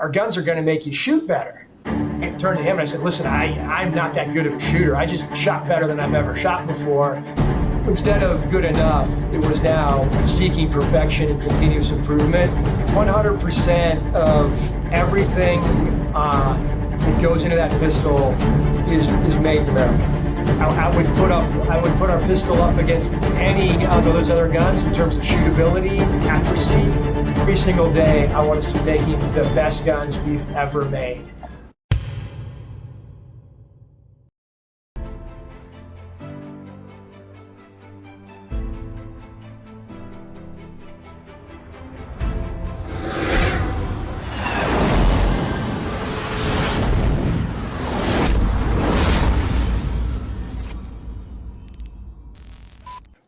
our guns are going to make you shoot better. I turned to him and I said, listen, I'm not that good of a shooter. I just shot better than I've ever shot before. Instead of good enough, it was now seeking perfection and continuous improvement. 100% of everything that goes into that pistol is made in America. I would put our pistol up against any of those other guns in terms of shootability, accuracy. Every single day, I want us to be making the best guns we've ever made.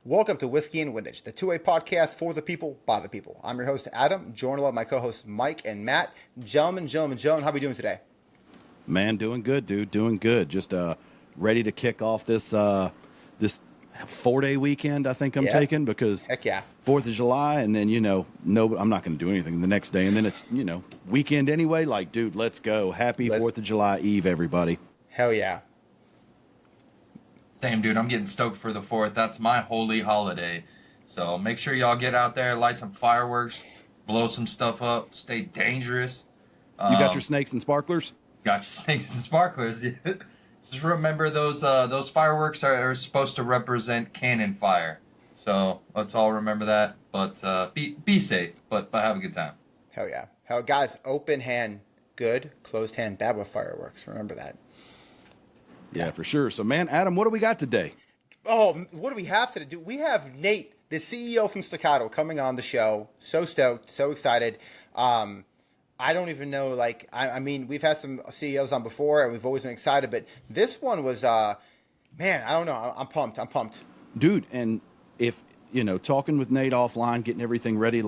Welcome to Whiskey and Windage, the two-way podcast for the people, by the people. I'm your host, Adam, joined by my co-hosts, Mike and Matt. Gentlemen, how are we doing today? Man, doing good, dude, doing good. Just ready to kick off this this 4-day weekend I think I'm taking because heck yeah, 4th of July, and then, no, I'm not going to do anything the next day, and then it's, weekend anyway. Like, dude, let's go. Happy 4th of July Eve, everybody. Hell yeah. Same, dude. I'm getting stoked for the 4th. That's my holy holiday. So make sure y'all get out there, light some fireworks, blow some stuff up, stay dangerous. You got your snakes and sparklers? Got your snakes and sparklers. Just remember those fireworks are supposed to represent cannon fire. So let's all remember that. But be safe, but have a good time. Hell yeah. Hell, guys, open hand good, closed hand bad with fireworks. Remember that. Yeah, for sure. So, man, Adam, what do we got today? Oh, what do we have today? We have Nate, the CEO from Staccato, coming on the show. So stoked, so excited. I don't even know, I mean, we've had some CEOs on before, and we've always been excited, but this one was, man, I don't know. I'm pumped. Dude, and if, talking with Nate offline, getting everything ready,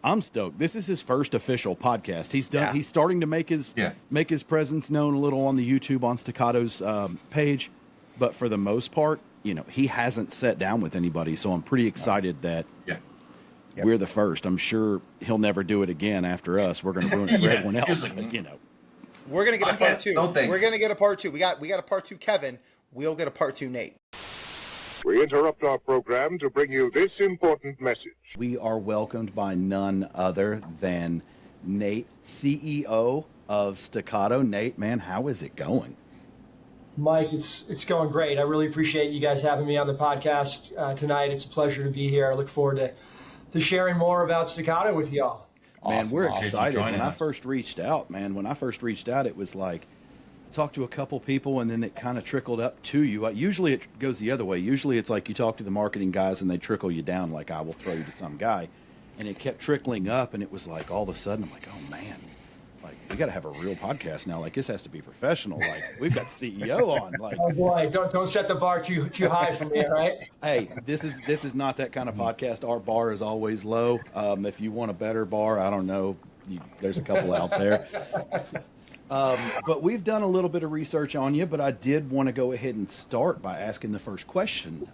I'm stoked. This is his first official podcast. He's starting to make his presence known a little on the YouTube on Staccato's page, but for the most part, he hasn't sat down with anybody. So I'm pretty excited that we're the first. I'm sure he'll never do it again after us. We're going to ruin it for everyone else. We're going to get a part two. No thanks. We're going to get a part two. We got a part two, Kevin. We'll get a part two, Nate. We interrupt our program to bring you this important message. We are welcomed by none other than Nate, CEO of Staccato. Nate, man, how is it going? Mike, it's going great. I really appreciate you guys having me on the podcast tonight. It's a pleasure to be here. I look forward to sharing more about Staccato with y'all. Man, we're excited. When I us. first reached out, it was like, talked to a couple people and then it kind of trickled up to you. Usually it goes the other way. Usually it's like you talk to the marketing guys and they trickle you down, like I will throw you to some guy. And it kept trickling up, and it was like all of a sudden I'm like, oh man, like we got to have a real podcast now. Like this has to be professional. Like we've got the CEO on. Like, oh boy, don't set the bar too high for me, right? Hey, this is not that kind of podcast. Our bar is always low. If you want a better bar, I don't know. There's a couple out there. But we've done a little bit of research on you, but I did want to go ahead and start by asking the first question.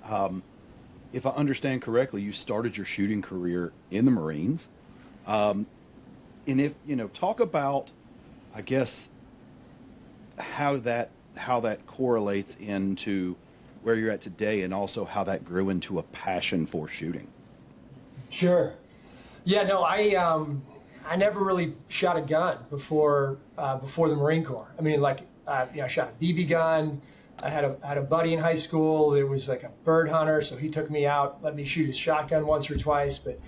If I understand correctly, you started your shooting career in the Marines. And if, talk about, I guess, how that correlates into where you're at today, and also how that grew into a passion for shooting. Sure. Yeah, no, I never really shot a gun before the Marine Corps. I mean, I shot a BB gun. I had a buddy in high school that was like a bird hunter, so he took me out, let me shoot his shotgun once or twice, but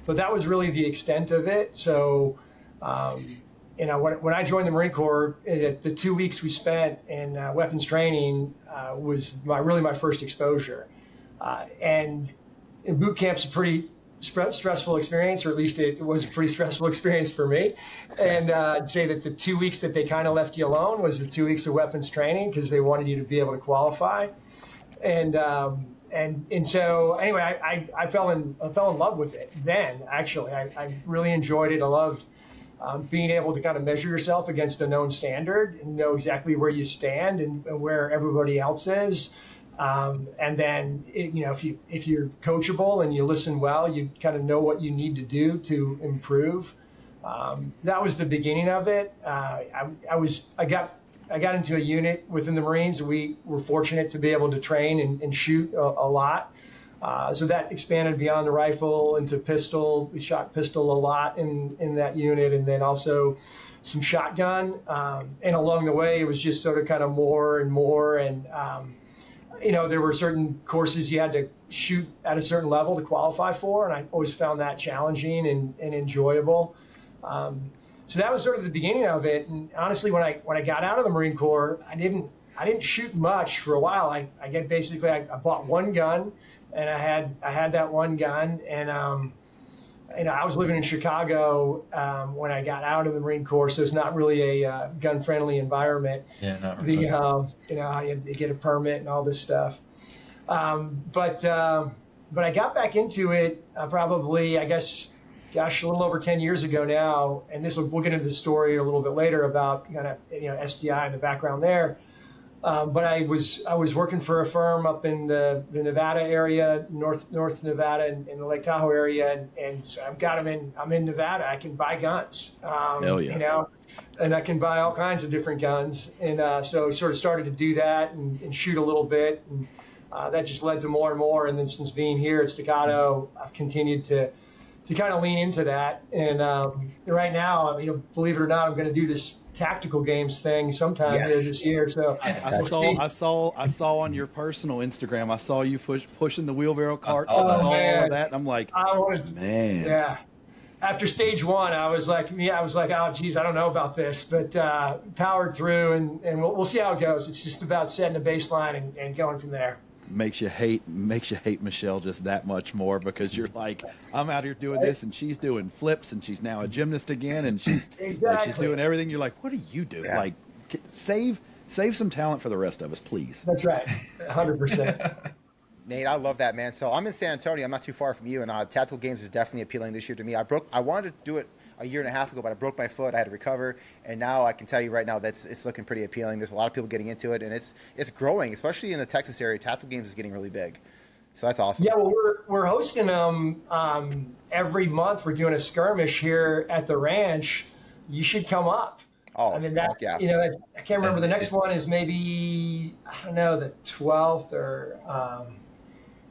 that was really the extent of it. So, when I joined the Marine Corps, the 2 weeks we spent in weapons training was my first exposure, and in boot camp's a pretty stressful experience, or at least it was a pretty stressful experience for me. And I'd say that the 2 weeks that they kind of left you alone was the 2 weeks of weapons training, because they wanted you to be able to qualify. And so anyway, I fell in love with it then. Actually, I really enjoyed it. I loved being able to kind of measure yourself against a known standard and know exactly where you stand and where everybody else is. And then, if you're coachable and you listen well, you kind of know what you need to do to improve. that was the beginning of it. I got into a unit within the Marines. We were fortunate to be able to train and shoot a lot. So that expanded beyond the rifle into pistol. We shot pistol a lot in that unit, and then also some shotgun. And along the way, it was just sort of kind of more and more. And, there were certain courses you had to shoot at a certain level to qualify for. And I always found that challenging and enjoyable. So that was sort of the beginning of it. And honestly, when I got out of the Marine Corps, I didn't shoot much for a while. I bought one gun, and I had that one gun, and I was living in Chicago when I got out of the Marine Corps, so it's not really a gun-friendly environment. Yeah, not really. I had to get a permit and all this stuff. But I got back into it probably, I guess, a little over 10 years ago now, and we'll get into the story a little bit later about kind of STI and the background there. But I was working for a firm up in the Nevada area, North Nevada, and in the Lake Tahoe area, and so I'm in Nevada. I can buy guns, Hell yeah. And I can buy all kinds of different guns, and so I sort of started to do that and shoot a little bit, and that just led to more and more. And then since being here at Staccato, I've continued to kind of lean into that. And right now, believe it or not, I'm going to do this tactical games thing sometime later this year. So I saw on your personal Instagram, I saw you pushing the wheelbarrow cart. I saw all of that, and I'm like, man. Yeah. After stage one, I was like, oh, geez, I don't know about this, but powered through, and we'll see how it goes. It's just about setting a baseline and going from there. Makes you hate Michelle just that much more, because you're like, I'm out here doing this, and she's doing flips, and she's now a gymnast again, and she's doing everything. You're like, what do you do? Yeah. Like, save some talent for the rest of us, please. That's right, 100%. Nate, I love that, man. So I'm in San Antonio. I'm not too far from you, and tactical games is definitely appealing this year to me. I wanted to do it a year and a half ago, but I broke my foot. I had to recover, and now I can tell you right now that it's looking pretty appealing. There's a lot of people getting into it, and it's growing, especially in the Texas area. Tactical games is getting really big, so that's awesome. Yeah, well, we're hosting them every month. We're doing a skirmish here at the ranch. You should come up. Oh, yeah. I can't remember. The next one is maybe, I don't know, the 12th or.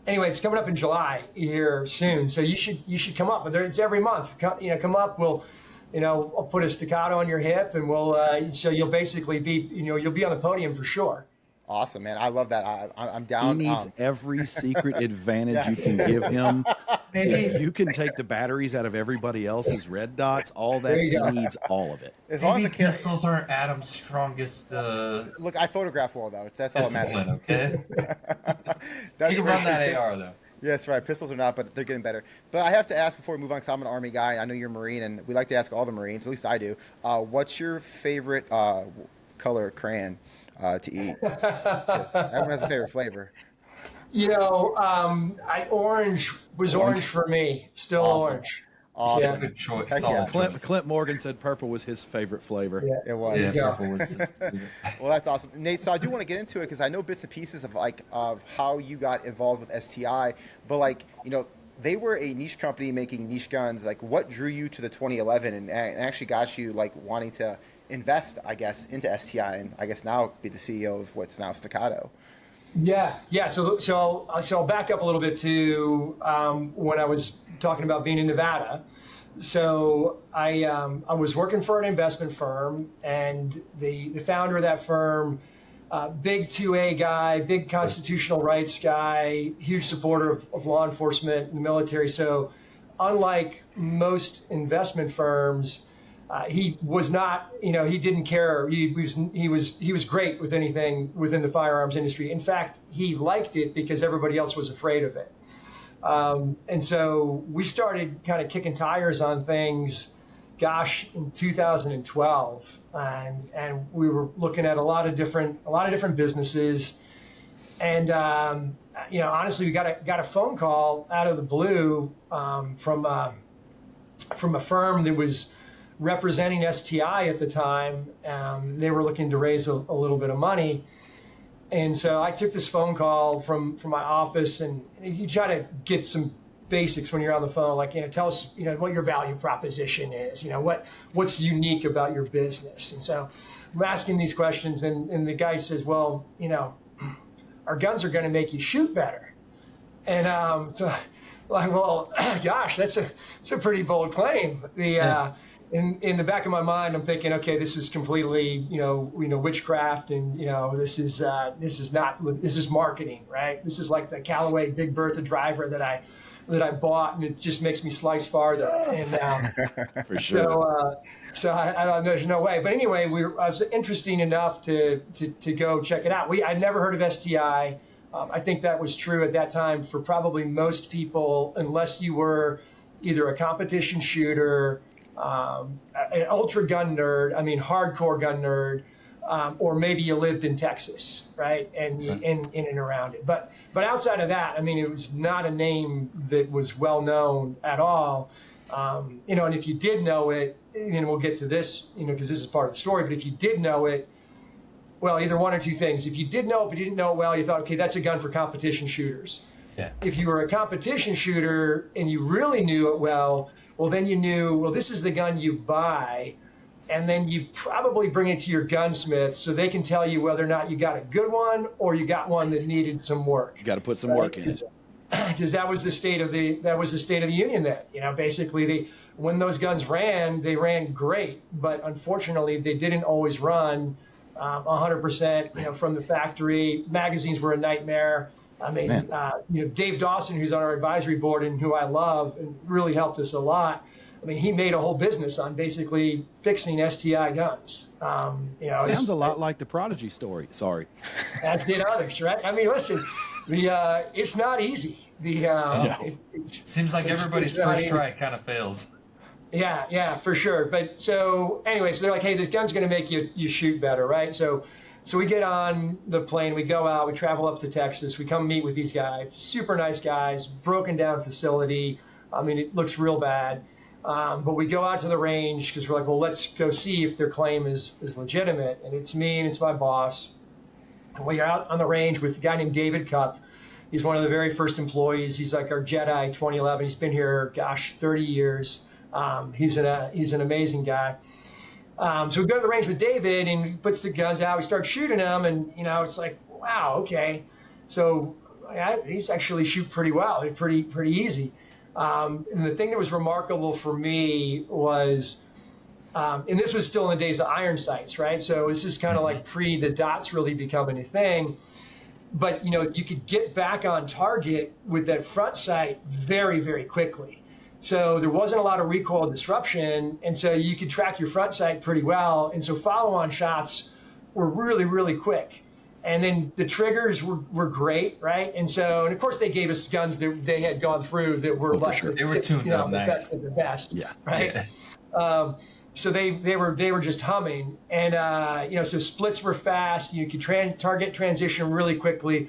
Anyway, it's coming up in July here soon, so you should come up. But it's every month. Come up. I'll put a Staccato on your hip, and so you'll basically be, you'll be on the podium for sure. Awesome, man. I love that. I'm down. He needs every secret advantage you can give him. Maybe you can take the batteries out of everybody else's red dots. All that, he needs all of it. As long as the pistols aren't Adam's strongest. Look, I photograph well though. That's all that matters. Okay. You can run that AR though. Yeah, that's right. Pistols are not, but they're getting better. But I have to ask before we move on, because I'm an Army guy. I know you're a Marine, and we like to ask all the Marines. At least I do. What's your favorite color crayon to eat? Everyone has a favorite flavor. Orange was orange for me. Still awesome. Orange. Awesome. Yeah. Good choice. Yeah. Clint Morgan said purple was his favorite flavor. Yeah. It was. Yeah, purple was. Well, that's awesome, Nate. So I do want to get into it, because I know bits and pieces of how you got involved with STI, but they were a niche company making niche guns. Like, what drew you to the 2011 and actually got you wanting to invest, I guess, into STI, and I guess now be the CEO of what's now Staccato? Yeah. So I'll back up a little bit to when I was talking about being in Nevada. So I was working for an investment firm, and the founder of that firm, big 2A guy, big constitutional rights guy, huge supporter of law enforcement and the military. So unlike most investment firms, he was not, he didn't care. He was great with anything within the firearms industry. In fact, he liked it because everybody else was afraid of it. And so we started kind of kicking tires on things, in 2012, and we were looking at a lot of different businesses. And honestly, we got a phone call out of the blue from a firm that was representing STI at the time. They were looking to raise a little bit of money. And so I took this phone call from my office, and you try to get some basics when you're on the phone, like, tell us, what your value proposition is, what's unique about your business. And so I'm asking these questions, and the guy says, well, our guns are going to make you shoot better. And so, like, well, gosh, that's a pretty bold claim. In the back of my mind, I'm thinking, okay, this is completely, witchcraft, and this is marketing, right? This is like the Callaway Big Bertha driver that I bought, and it just makes me slice farther. And for sure. So I there's no way. But anyway, I was interesting enough to go check it out. I'd never heard of STI. I think that was true at that time for probably most people, unless you were either a competition shooter, an ultra gun nerd, hardcore gun nerd, or maybe you lived in Texas, right, and in and around it. But outside of that, it was not a name that was well known at all. And if you did know it, and we'll get to this, because this is part of the story. But if you did know it, well, either one or two things. If you did know it but you didn't know it well, you thought, okay, that's a gun for competition shooters. Yeah. If you were a competition shooter and you really knew it well, then you knew, well, this is the gun you buy, and then you probably bring it to your gunsmith so they can tell you whether or not you got a good one or you got one that needed some work. You got to put some work in it. Because that was the state of the union then. Basically, when those guns ran, they ran great, but unfortunately, they didn't always run 100%. From the factory. Magazines were a nightmare. Dave Dawson, who's on our advisory board and who I love and really helped us a lot. He made a whole business on basically fixing STI guns. Sounds a lot like the Prodigy story. Sorry. As did others, right? Listen, it's not easy. It seems like everybody's first try kind of fails. Yeah, for sure. But so anyway, so they're like, hey, this gun's going to make you shoot better, right? So we get on the plane, we go out, we travel up to Texas, we come meet with these guys, super nice guys, broken down facility. It looks real bad. But we go out to the range because we're like, well, let's go see if their claim is legitimate. And it's me and it's my boss. And we're out on the range with a guy named David Cupp. He's one of the very first employees. He's like our Jedi 2011. He's been here, 30 years. He's an amazing guy. So we go to the range with David, and he puts the guns out. We start shooting them, and it's like, wow, okay. So he's actually shoot pretty well. It's pretty easy. And the thing that was remarkable for me was, and this was still in the days of iron sights, right? So it's just kind of like pre the dots really becoming a thing. But you could get back on target with that front sight very, very quickly. So there wasn't a lot of recoil disruption, and so you could track your front sight pretty well. And so follow-on shots were really, really quick. And then the triggers were great, right? And of course, they gave us guns that they had gone through that were they were tuned up the nice. Best of the best, yeah, right? Yeah. So they were just humming, and so splits were fast. You could target transition really quickly.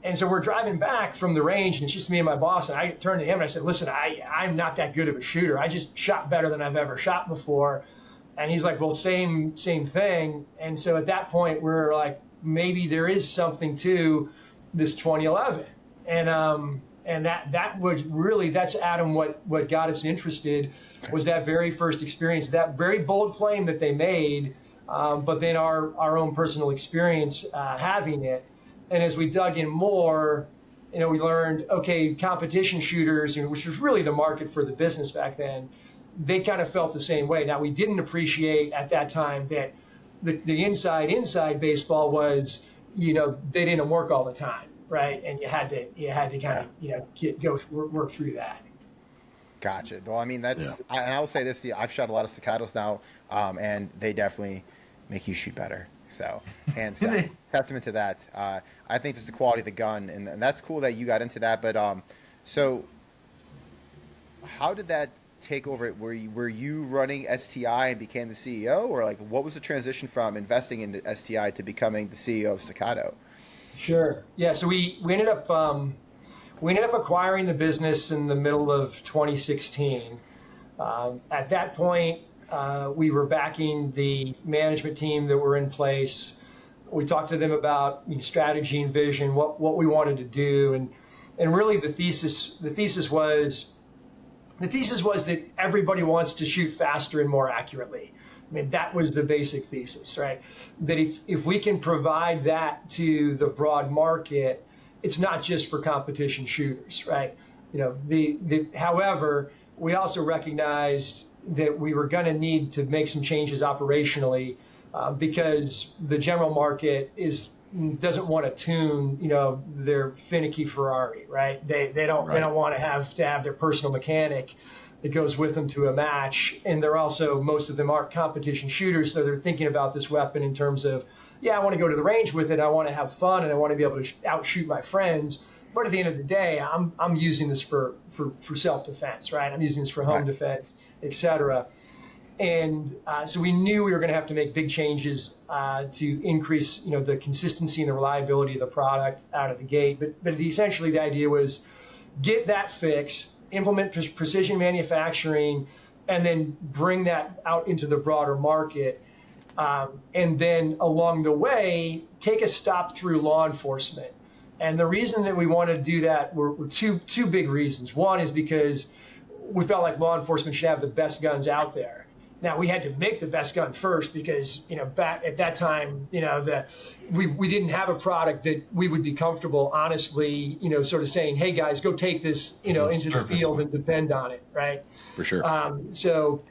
And so we're driving back from the range, and it's just me and my boss. And I turned to him and I said, listen, I'm not that good of a shooter. I just shot better than I've ever shot before. And he's like, well, same thing. And so at that point, we're like, maybe there is something to this 2011. And that was really, that's Adam, what got us interested was that very first experience, that very bold claim that they made, but then our own personal experience having it. And as we dug in more, we learned, okay, competition shooters, which was really the market for the business back then, they kind of felt the same way. Now, we didn't appreciate at that time that the inside baseball was, they didn't work all the time, right? And you had to kind of, work through that. Gotcha. Well, that's, and I will say this, I've shot a lot of Staccatos now, and they definitely make you shoot better. So, hands down, testament to that. I think just the quality of the gun, and that's cool that you got into that. But so how did that take over? Were you running STI and became the CEO, or like what was the transition from investing into STI to becoming the CEO of Staccato? Sure. Yeah. So we ended up acquiring the business in the middle of 2016. At that point, we were backing the management team that were in place. We talked to them about strategy and vision, what we wanted to do, And really the thesis was that everybody wants to shoot faster and more accurately. I mean, that was the basic thesis, right? That if we can provide that to the broad market, it's not just for competition shooters, right? You know, however, we also recognized that we were going to need to make some changes operationally because the general market doesn't want to tune, you know, their finicky Ferrari, right? They don't want to have their personal mechanic that goes with them to a match. And they're also, most of them aren't competition shooters. So they're thinking about this weapon in terms of, yeah, I want to go to the range with it. I want to have fun and I want to be able to outshoot my friends. But at the end of the day, I'm using this for self-defense, right? I'm using this for home defense, et cetera. And so we knew we were going to have to make big changes to increase, you know, the consistency and the reliability of the product out of the gate. But essentially the idea was get that fixed, implement precision manufacturing, and then bring that out into the broader market. And then along the way, take a stop through law enforcement. And the reason that we wanted to do that were two big reasons. One is because we felt like law enforcement should have the best guns out there. Now, we had to make the best gun first because, you know, back at that time, you know, we didn't have a product that we would be comfortable, honestly, you know, sort of saying, hey, guys, go take this, you know, into the field and depend on it, right? For sure. So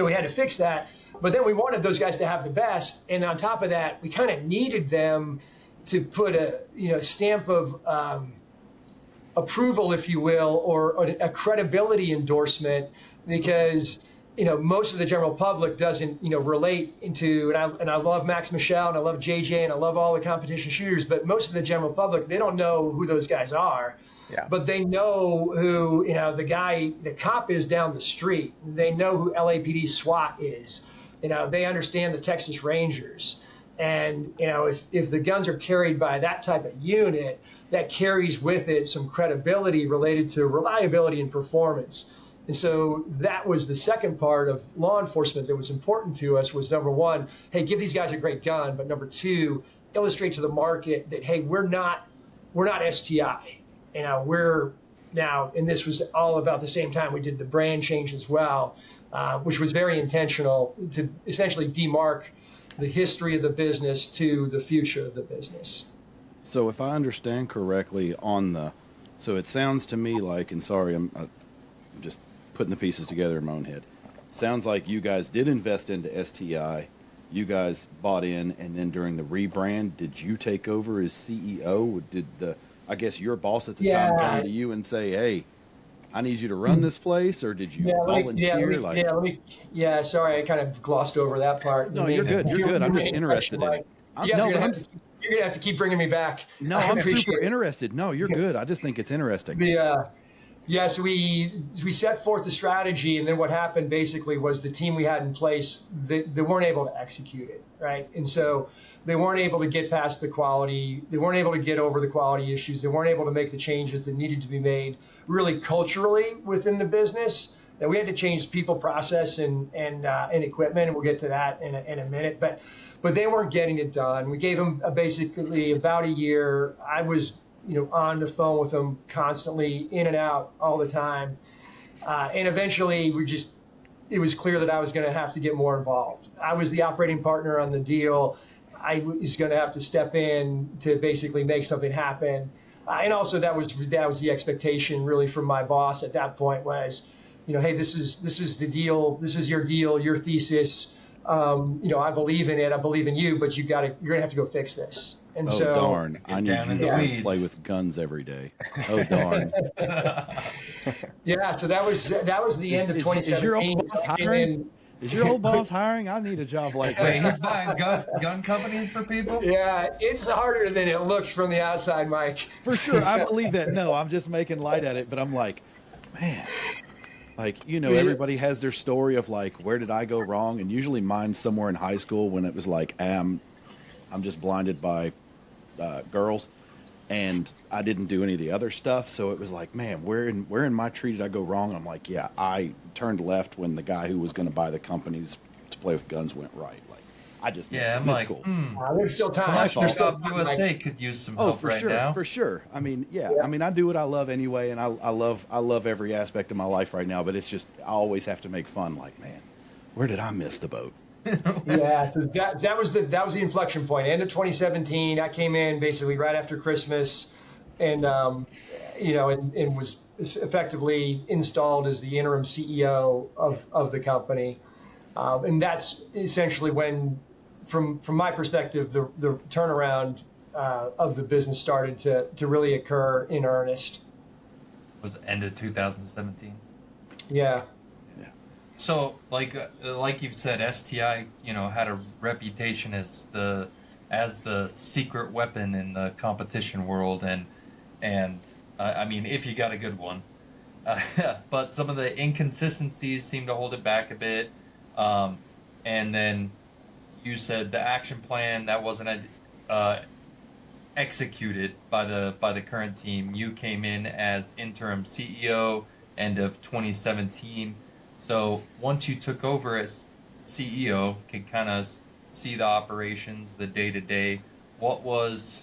we had to fix that. But then we wanted those guys to have the best. And on top of that, we kind of needed them to put a, you know, stamp of approval, if you will, or a credibility endorsement, because, you know, most of the general public doesn't, you know, relate into, and I love Max Michel and I love JJ and I love all the competition shooters, but most of the general public, they don't know who those guys are. Yeah. But they know who, you know, the cop is down the street. They know who LAPD SWAT is. You know, they understand the Texas Rangers. And, you know, if the guns are carried by that type of unit, that carries with it some credibility related to reliability and performance. And so that was the second part of law enforcement that was important to us was, number one, hey, give these guys a great gun. But number two, illustrate to the market that, hey, we're not STI. You know, we're now, and this was all about the same time we did the brand change as well, which was very intentional to essentially demark the history of the business to the future of the business. So if I understand correctly so it sounds to me like, and sorry, I'm just putting the pieces together in my own head. Sounds like you guys did invest into STI. You guys bought in, and then during the rebrand, did you take over as CEO? Did I guess your boss at the time come to you and say, hey, I need you to run this place, or did you volunteer? Sorry, I kind of glossed over that part. No, you're good. You're good. I'm just interested in it. You're going to have to keep bringing me back. No, I'm super interested. No, you're good. I just think it's interesting. So we set forth the strategy, and then what happened basically was the team we had in place, they weren't able to execute it, right? And so they weren't able to get past the quality. They weren't able to get over the quality issues. They weren't able to make the changes that needed to be made really culturally within the business. Now, we had to change people, process, and equipment, and we'll get to that in a minute. But they weren't getting it done. We gave them basically about a year. I was, you know, on the phone with them constantly, in and out all the time. And eventually it was clear that I was going to have to get more involved. I was the operating partner on the deal. I was going to have to step in to basically make something happen. And also that was the expectation really from my boss at that point was, you know, hey, this is the deal. This is your deal, your thesis. You know, I believe in it. I believe in you, but you're going to have to go fix this. And darn! I need you to play with guns every day. Oh darn! So that was the end of 2017. Is your old boss hiring? Is your old boss hiring? I need a job like that. Wait, he's buying gun companies for people? Yeah, it's harder than it looks from the outside, Mike. For sure, I believe that. No, I'm just making light at it, but I'm like, man. Like, you know, everybody has their story of like, where did I go wrong? And usually mine's somewhere in high school when it was like, I'm just blinded by girls, and I didn't do any of the other stuff. So it was like, man, where in my tree did I go wrong? And I'm like, yeah, I turned left when the guy who was going to buy the companies to play with guns went right. Like, I just Yeah, I'm it's like, cool. There's still time. My There's fault. still Stop time. USA could use some Oh, help for right sure, now. for sure. I mean, yeah. Yeah. I mean, I do what I love anyway, and I love every aspect of my life right now. But it's just I always have to make fun. Like, man, where did I miss the boat? Yeah, so that was the inflection point. End of 2017, I came in basically right after Christmas, and and was effectively installed as the interim CEO of the company, and that's essentially when, from my perspective, the turnaround of the business started to really occur in earnest. Was end of 2017. Yeah. So, like you've said, STI, had a reputation as the secret weapon in the competition world, and I mean, if you got a good one, but some of the inconsistencies seem to hold it back a bit. And then you said the action plan that wasn't executed by the current team. You came in as interim CEO end of 2017. So once you took over as CEO, could kind of see the operations, the day-to-day. What was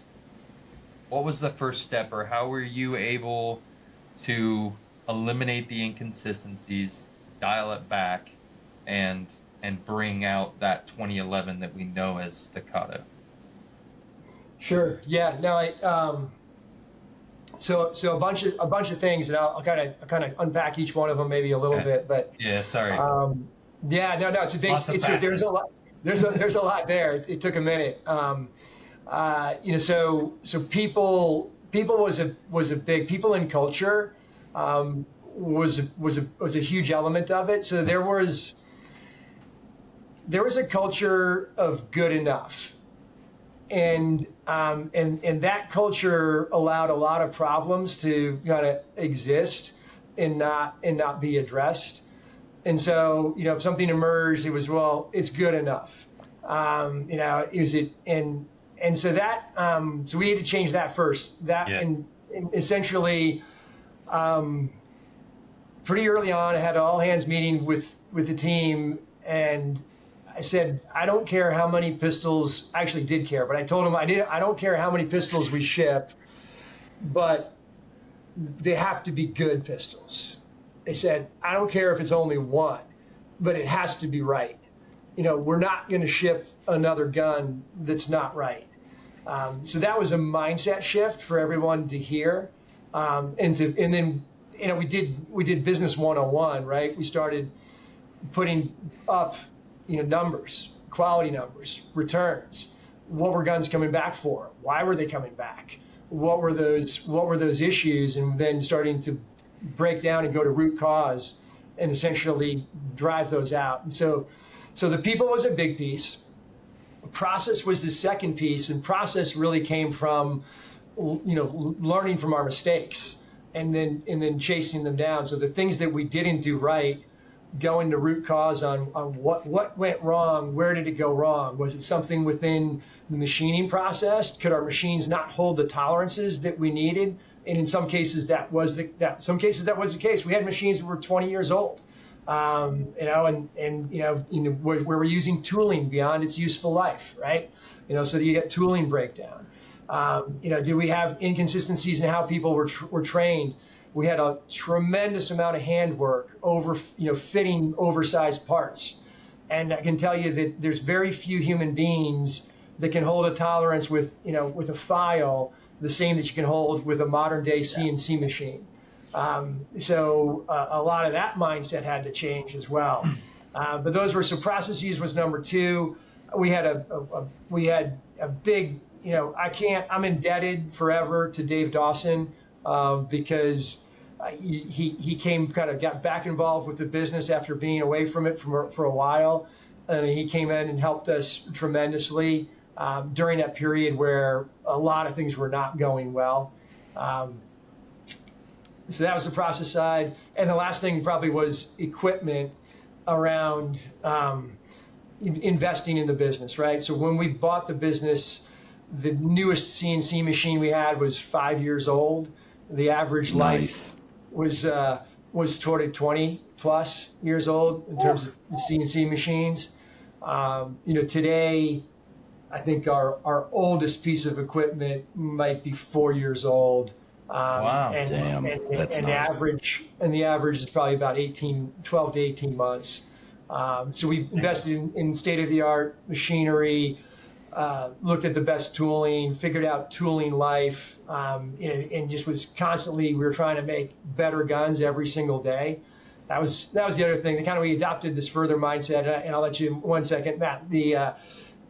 the first step, or how were you able to eliminate the inconsistencies, dial it back, and bring out that 2011 that we know as Staccato? Sure. Yeah. No. So a bunch of things, and I'll kind of unpack each one of them maybe a little bit, but Yeah. Sorry. yeah, no, it's a big. There's a lot. There's a lot there. It took a minute. So people was a big, people in culture was a huge element of it. So there was a culture of good enough. And that culture allowed a lot of problems to kind of exist and not be addressed. And so, if something emerged, it was, well, it's good enough. Is it, and so that, so we had to change that first. And essentially, pretty early on, I had an all hands meeting with the team, and I said, I don't care how many pistols. I actually did care, but I told him I don't care how many pistols we ship, but they have to be good pistols. They said, I don't care if it's only one, but it has to be right. We're not going to ship another gun that's not right. So that was a mindset shift for everyone to hear, and then we did business 101, right? We started putting up numbers, quality numbers, returns. What were guns coming back for? Why were they coming back? What were those issues? And then starting to break down and go to root cause and essentially drive those out. And so the people was a big piece. Process was the second piece, and process really came from learning from our mistakes and then chasing them down. So the things that we didn't do right, going to root cause on what went wrong, where did it go wrong? Was it something within the machining process? Could our machines not hold the tolerances that we needed? And in some cases that was the case. We had machines that were 20 years old, where we're using tooling beyond its useful life, right? So that you get tooling breakdown. Do we have inconsistencies in how people were trained? We had a tremendous amount of handwork over, fitting oversized parts. And I can tell you that there's very few human beings that can hold a tolerance with a file the same that you can hold with a modern day CNC machine. So a lot of that mindset had to change as well. But so processes was number two. We had a big, I'm indebted forever to Dave Dawson, because he got back involved with the business after being away from it for a while. And he came in and helped us tremendously during that period where a lot of things were not going well. So that was the process side. And the last thing probably was equipment around investing in the business, right? So when we bought the business, the newest CNC machine we had was 5 years old. The average life was toward 20 plus years old in terms of CNC machines. Today, I think our oldest piece of equipment might be 4 years old. Wow. Damn, that's nice. The average is probably about 12 to 18 months. So we've invested in state-of-the-art machinery, looked at the best tooling, figured out tooling life, and just was constantly, we were trying to make better guns every single day. That was the other thing. We adopted this further mindset, and I'll let you in 1 second, Matt.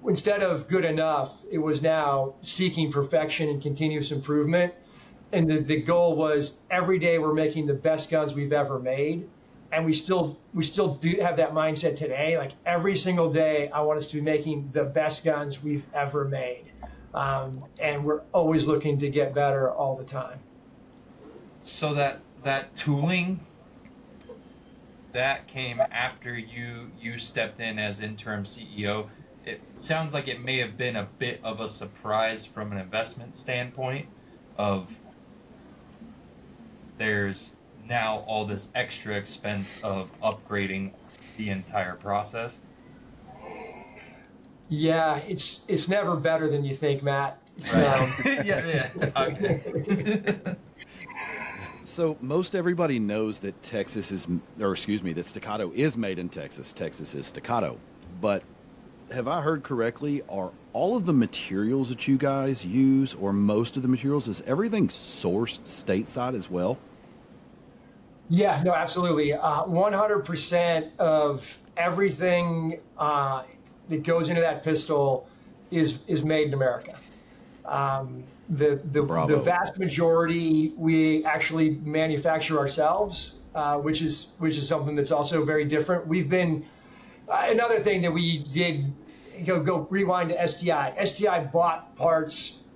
Instead of good enough, it was now seeking perfection and continuous improvement. And the goal was every day we're making the best guns we've ever made. And we still do have that mindset today. Like every single day, I want us to be making the best guns we've ever made. And we're always looking to get better all the time. So that tooling, that came after you stepped in as interim CEO. It sounds like it may have been a bit of a surprise from an investment standpoint of there's now all this extra expense of upgrading the entire process. Yeah, it's never better than you think, Matt. Yeah. Okay. So most everybody knows that that Staccato is made in Texas. Texas is Staccato. But have I heard correctly? Are all of the materials that you guys use, or most of the materials, is everything sourced stateside as well? Yeah, no, absolutely. 100% of everything that goes into that pistol is made in America. The vast majority we actually manufacture ourselves, which is something that's also very different. We've been another thing that we did. Go rewind to STI. STI bought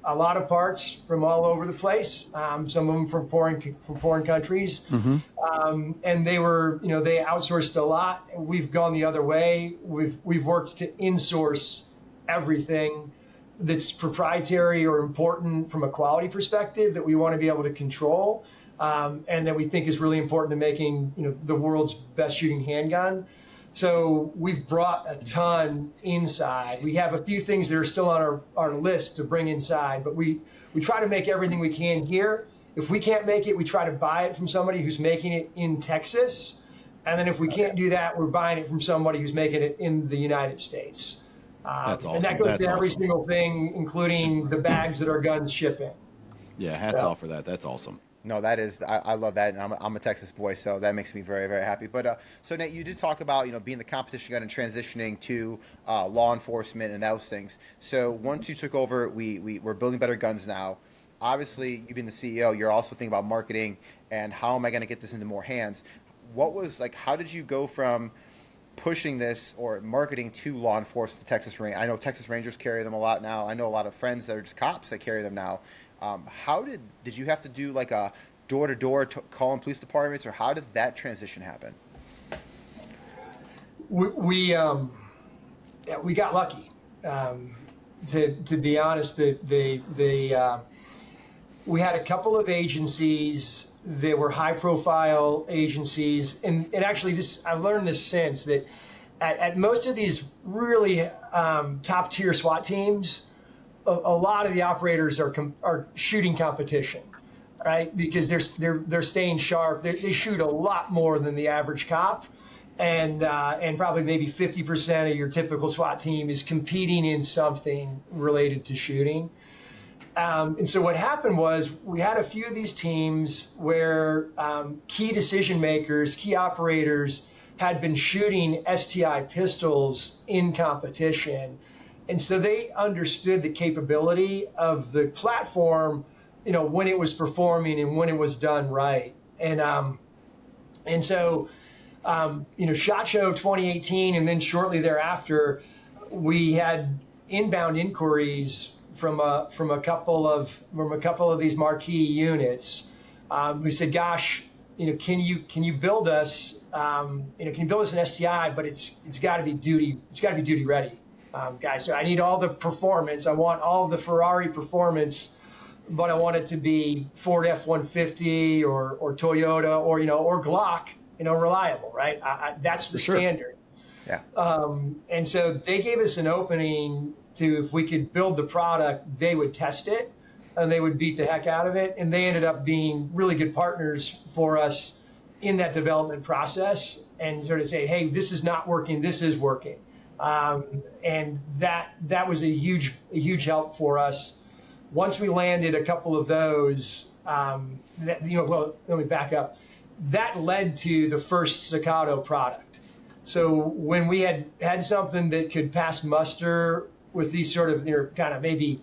a lot of parts from all over the place. Some of them from foreign countries, and they were they outsourced a lot. We've gone the other way. We've worked to insource everything that's proprietary or important from a quality perspective that we want to be able to control, and that we think is really important to making the world's best shooting handgun. So we've brought a ton inside. We have a few things that are still on our list to bring inside, but we try to make everything we can here. If we can't make it, we try to buy it from somebody who's making it in Texas. And then if we can't do that, we're buying it from somebody who's making it in the United States. That's awesome. And that goes to every awesome. single thing, including the bags that our guns ship in. Yeah, hats off for that. That's awesome. No, that is, I love that, and I'm a Texas boy, so that makes me very, very happy. But so Nate, you did talk about being the competition gun and transitioning to law enforcement and those things. So once you took over, we're building better guns now. Obviously, you being the CEO, you're also thinking about marketing and how am I going to get this into more hands. How did you go from pushing this or marketing to law enforcement, the Texas Rangers? I know Texas Rangers carry them a lot now. I know a lot of friends that are just cops that carry them now. How did you have to do like a door-to-door calling police departments, or how did that transition happen? We got lucky. To be honest, we had a couple of agencies that were high-profile agencies, and actually I've learned this since that at most of these really top-tier SWAT teams, a lot of the operators are shooting competition, right? Because they're staying sharp. They shoot a lot more than the average cop, and probably maybe 50% of your typical SWAT team is competing in something related to shooting. And so what happened was we had a few of these teams where key decision makers, key operators had been shooting STI pistols in competition. And so they understood the capability of the platform, when it was performing and when it was done right. And so, SHOT Show 2018, and then shortly thereafter, we had inbound inquiries from a couple of these marquee units who said, "Gosh, can you build us, can you build us an STI? But it's got to be duty ready." Guys, so I need all the performance. I want all of the Ferrari performance, but I want it to be Ford F-150 or Toyota or Glock, reliable, right? That's the standard. Yeah. And so they gave us an opening to, if we could build the product, they would test it and they would beat the heck out of it. And they ended up being really good partners for us in that development process and sort of say, hey, this is not working, this is working. And that was a huge help for us. Once we landed a couple of those, let me back up. That led to the first Staccato product. So when we had something that could pass muster with these sort of, kind of maybe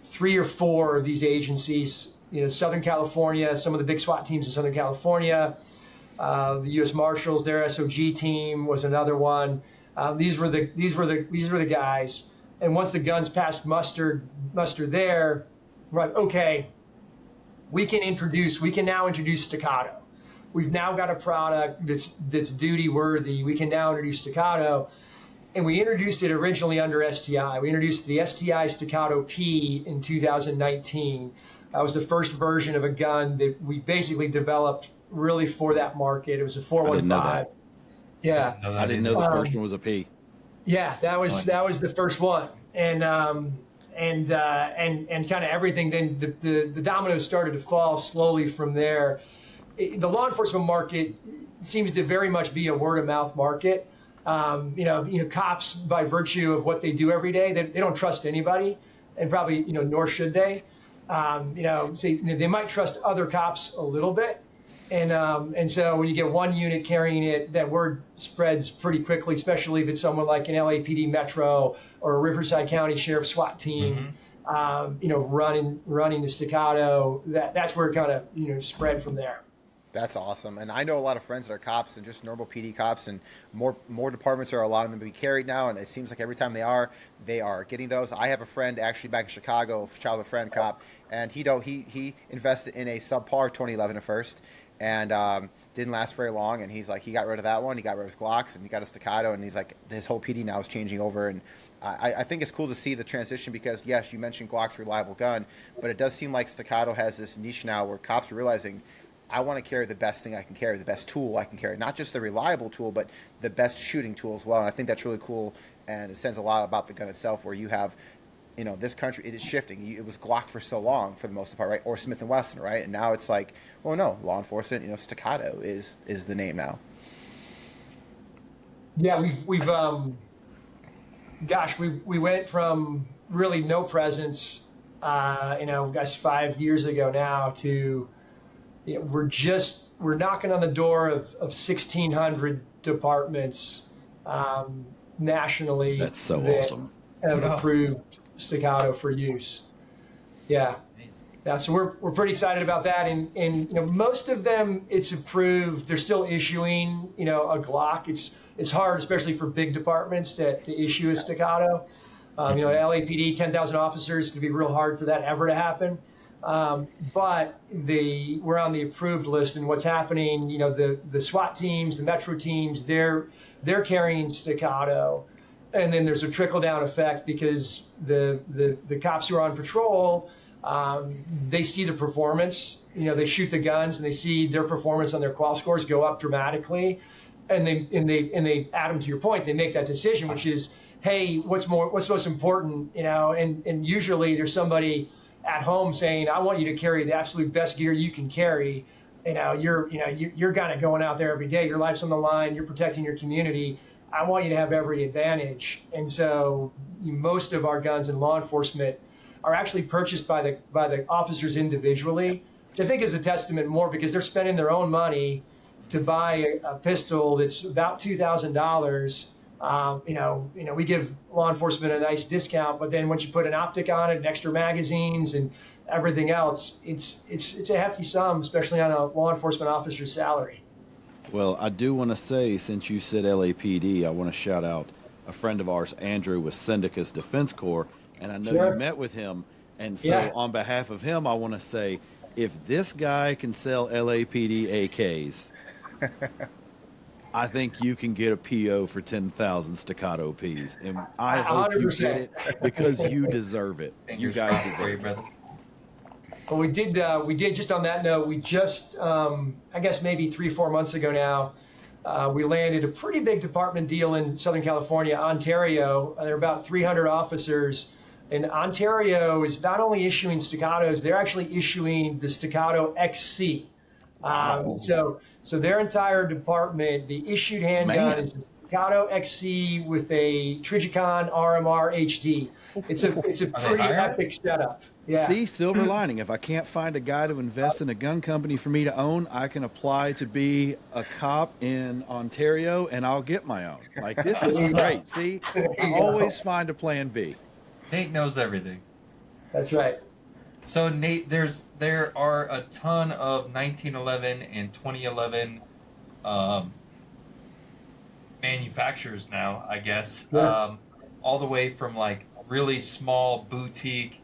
3 or 4 of these agencies, Southern California, some of the big SWAT teams in Southern California, the U.S. Marshals, their SOG team was another one. These were the guys. And once the guns passed muster there, we're like, okay, we can now introduce Staccato. We've now got a product that's duty worthy. We can now introduce Staccato. And we introduced it originally under STI. We introduced the STI Staccato P in 2019. That was the first version of a gun that we basically developed really for that market. It was a 415. I didn't know that. Yeah. I didn't know the first one was a P. Yeah, that was the first one. And kind of everything, then the dominoes started to fall slowly from there. The law enforcement market seems to very much be a word of mouth market. Cops, by virtue of what they do every day, they don't trust anybody, and probably, nor should they. They might trust other cops a little bit. And so when you get one unit carrying it, that word spreads pretty quickly, especially if it's someone like an LAPD Metro or a Riverside County Sheriff SWAT team, running the Staccato. That's where it kind of, spread from there. That's awesome. And I know a lot of friends that are cops and just normal PD cops, and more departments are allowing them to be carried now. And it seems like every time they are getting those. I have a friend actually back in Chicago, childhood friend cop, and he invested in a subpar 2011 at first, and didn't last very long. And he's like, he got rid of that one. He got rid of his Glocks, and he got a Staccato. And he's like, his whole PD now is changing over. And I think it's cool to see the transition because, yes, you mentioned Glock's reliable gun, but it does seem like Staccato has this niche now where cops are realizing, I want to carry the best thing I can carry, the best tool I can carry, not just the reliable tool, but the best shooting tool as well. And I think that's really cool, and it says a lot about the gun itself, where you have, this country, it is shifting. It was Glock for so long, for the most part, right? Or Smith & Wesson, right? And now it's like, well, no, law enforcement, Staccato is the name now. Yeah, we went from really no presence, 5 years ago now to, we're knocking on the door of 1,600 departments nationally. That's so awesome. Have approved Staccato for use. Yeah. So we're pretty excited about that. And most of them, it's approved. They're still issuing, a Glock. It's hard, especially for big departments, to issue a Staccato. LAPD, 10,000 officers, could be real hard for that ever to happen. But we're on the approved list, and what's happening, the SWAT teams, the Metro teams, they're carrying Staccato, and then there's a trickle down effect because the cops who are on patrol, they see the performance, they shoot the guns and they see their performance on their qual scores go up dramatically, and they Adam, to your point, they make that decision, which is, hey, what's most important, and usually there's somebody at home saying, I want you to carry the absolute best gear you can carry. You're kind of going out there every day. Your life's on the line. You're protecting your community. I want you to have every advantage. And so most of our guns in law enforcement are actually purchased by the officers individually, which I think is a testament more because they're spending their own money to buy a pistol that's about $2,000. We give law enforcement a nice discount, but then once you put an optic on it and extra magazines and everything else, it's a hefty sum, especially on a law enforcement officer's salary. Well, I do want to say, since you said LAPD, I want to shout out a friend of ours, Andrew, with Syndica's Defense Corps, and I know Sure. you met with him. And so on behalf of him, I want to say, if this guy can sell LAPD AKs, I think you can get a PO for 10,000 Staccato Ps, and I hope you get it because you deserve it. You guys deserve it. Well, we did just on that note, we just, I guess maybe 3-4 months ago now, we landed a pretty big department deal in Southern California, Ontario. There are about 300 officers. And Ontario is not only issuing Staccatos, they're actually issuing the Staccato XC. So their entire department, the issued handgun is the Staccato XC with a Trigicon RMR HD. It's a pretty epic setup. Yeah. See, silver lining. If I can't find a guy to invest in a gun company for me to own, I can apply to be a cop in Ontario, and I'll get my own. Like, this is great. See, I always find a plan B. Nate knows everything. That's right. So Nate, there are a ton of 1911 and 2011 manufacturers now, I guess. Yeah. All the way from like really small boutique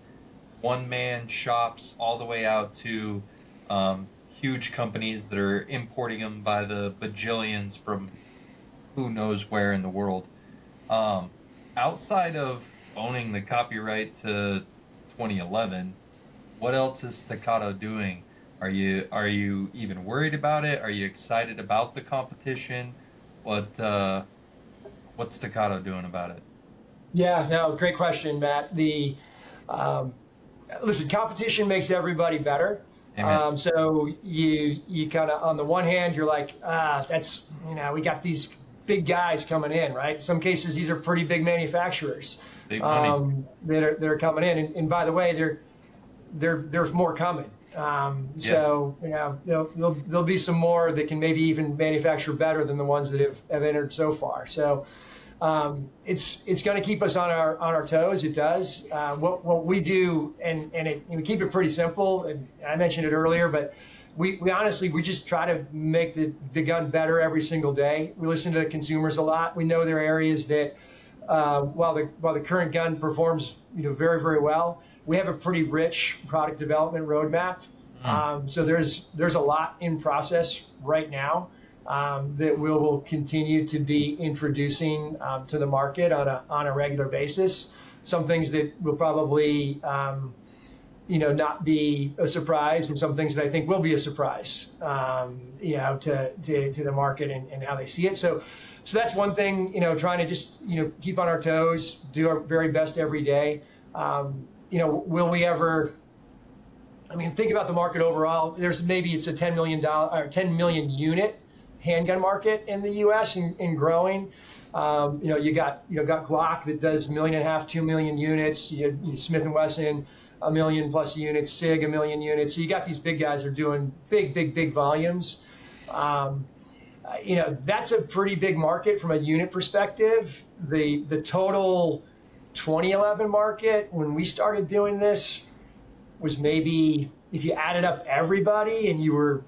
one-man shops all the way out to huge companies that are importing them by the bajillions from who knows where in the world. Outside of owning the copyright to 2011, what else is Staccato doing? Are you even worried about it? Are you excited about the competition? What's Staccato doing about it? Yeah, no, great question, Matt. Listen, competition makes everybody better. So you kind of, on the one hand, you're like, that's, we got these big guys coming in, right? In some cases, these are pretty big manufacturers that are coming in. And by the way, there's more coming. So there'll be some more that can maybe even manufacture better than the ones that have entered so far. So it's going to keep us on our toes. It does. What we do, and we keep it pretty simple. And I mentioned it earlier, but we honestly just try to make the gun better every single day. We listen to consumers a lot. We know there are areas that while the current gun performs very, very well, we have a pretty rich product development roadmap. So there's a lot in process right now that we will continue to be introducing to the market on a regular basis. Some things that will probably not be a surprise, and some things that I think will be a surprise to the market and how they see it. So that's one thing, trying to just keep on our toes, do our very best every day. Will we ever? I mean, think about the market overall. It's a $10 million unit handgun market in the U.S. and growing. You got Glock that does 1.5 million, 2 million units. You Smith & Wesson 1 million plus units. SIG 1 million units. So you got these big guys that are doing big volumes. That's a pretty big market from a unit perspective. The total 2011 market when we started doing this was maybe, if you added up everybody and you were,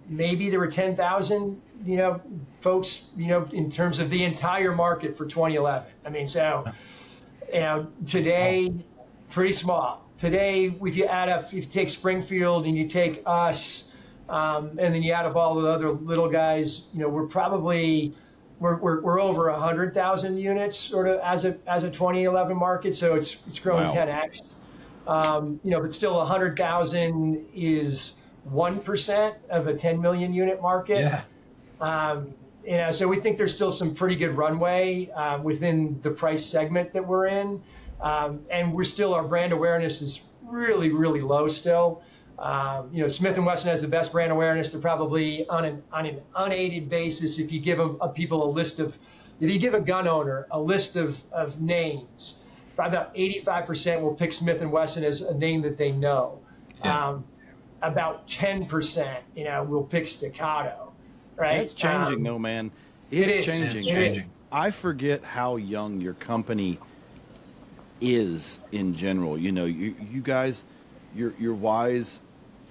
maybe there were 10,000, folks, in terms of the entire market for 2011. I mean, so, today, pretty small. Today, if you take Springfield and you take us, and then you add up all the other little guys, we're probably, we're over 100,000 units sort of as a 2011 market. So it's grown 10x. But still 100,000 is 1% of a 10 million unit market. Yeah. So we think there's still some pretty good runway within the price segment that we're in. And our brand awareness is really, really low still. Smith & Wesson has the best brand awareness. They're probably on an unaided basis. If you give if you give a gun owner a list of names, probably about 85% will pick Smith & Wesson as a name that they know. Yeah. About 10%, will pick Staccato, right? It's changing though, man. It's changing. I forget how young your company is in general. You guys, you're wise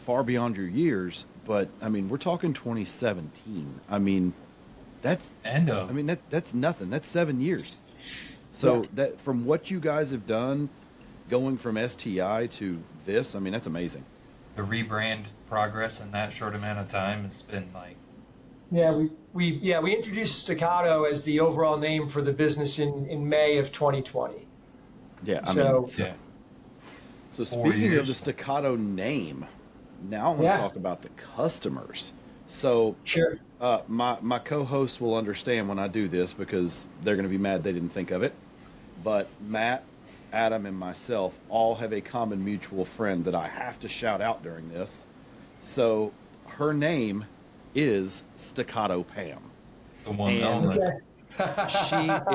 far beyond your years, but I mean, we're talking 2017. I mean, that's nothing. That's 7 years. So that from what you guys have done, going from STI to this, I mean, that's amazing. The rebrand progress in that short amount of time has been like. Yeah, we introduced Staccato as the overall name for the business in May of 2020. Yeah, So speaking of the Staccato name, now I want to talk about the customers. So Sure. my co-hosts will understand when I do this because they're going to be mad they didn't think of it. But Matt, Adam, and myself all have a common mutual friend that I have to shout out during this. So her name is Staccato Pam. The one and And- only.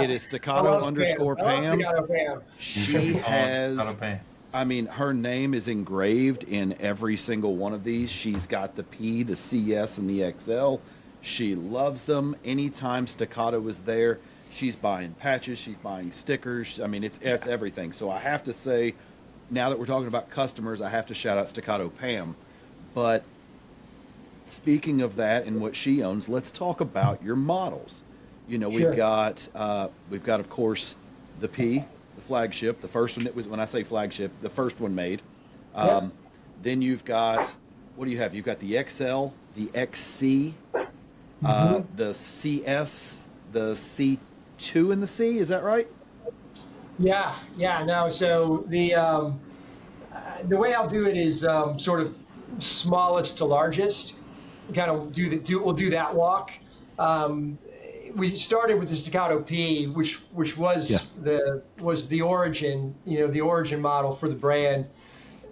It is I Staccato love underscore I love Pam. Staccato Pam. She has, Staccato P. I mean, her name is engraved in every single one of these. She's got the P, the CS, and the XL. She loves them. Anytime Staccato is there, she's buying patches, she's buying stickers. I mean, it's everything. So I have to say, now that we're talking about customers, I have to shout out Staccato Pam. But speaking of that and what she owns, let's talk about your models. You know, Sure. we've got, of course, the P, the flagship, the first one that was, when I say flagship, the first one made. Yep. Then you've got, what do you have? You've got the XL, the XC, the CS, the C2 and the C, is that right? Yeah, no. So the way I'll do it is sort of smallest to largest. Kind of we'll do that walk. We started with the Staccato P, which was the origin, the origin model for the brand,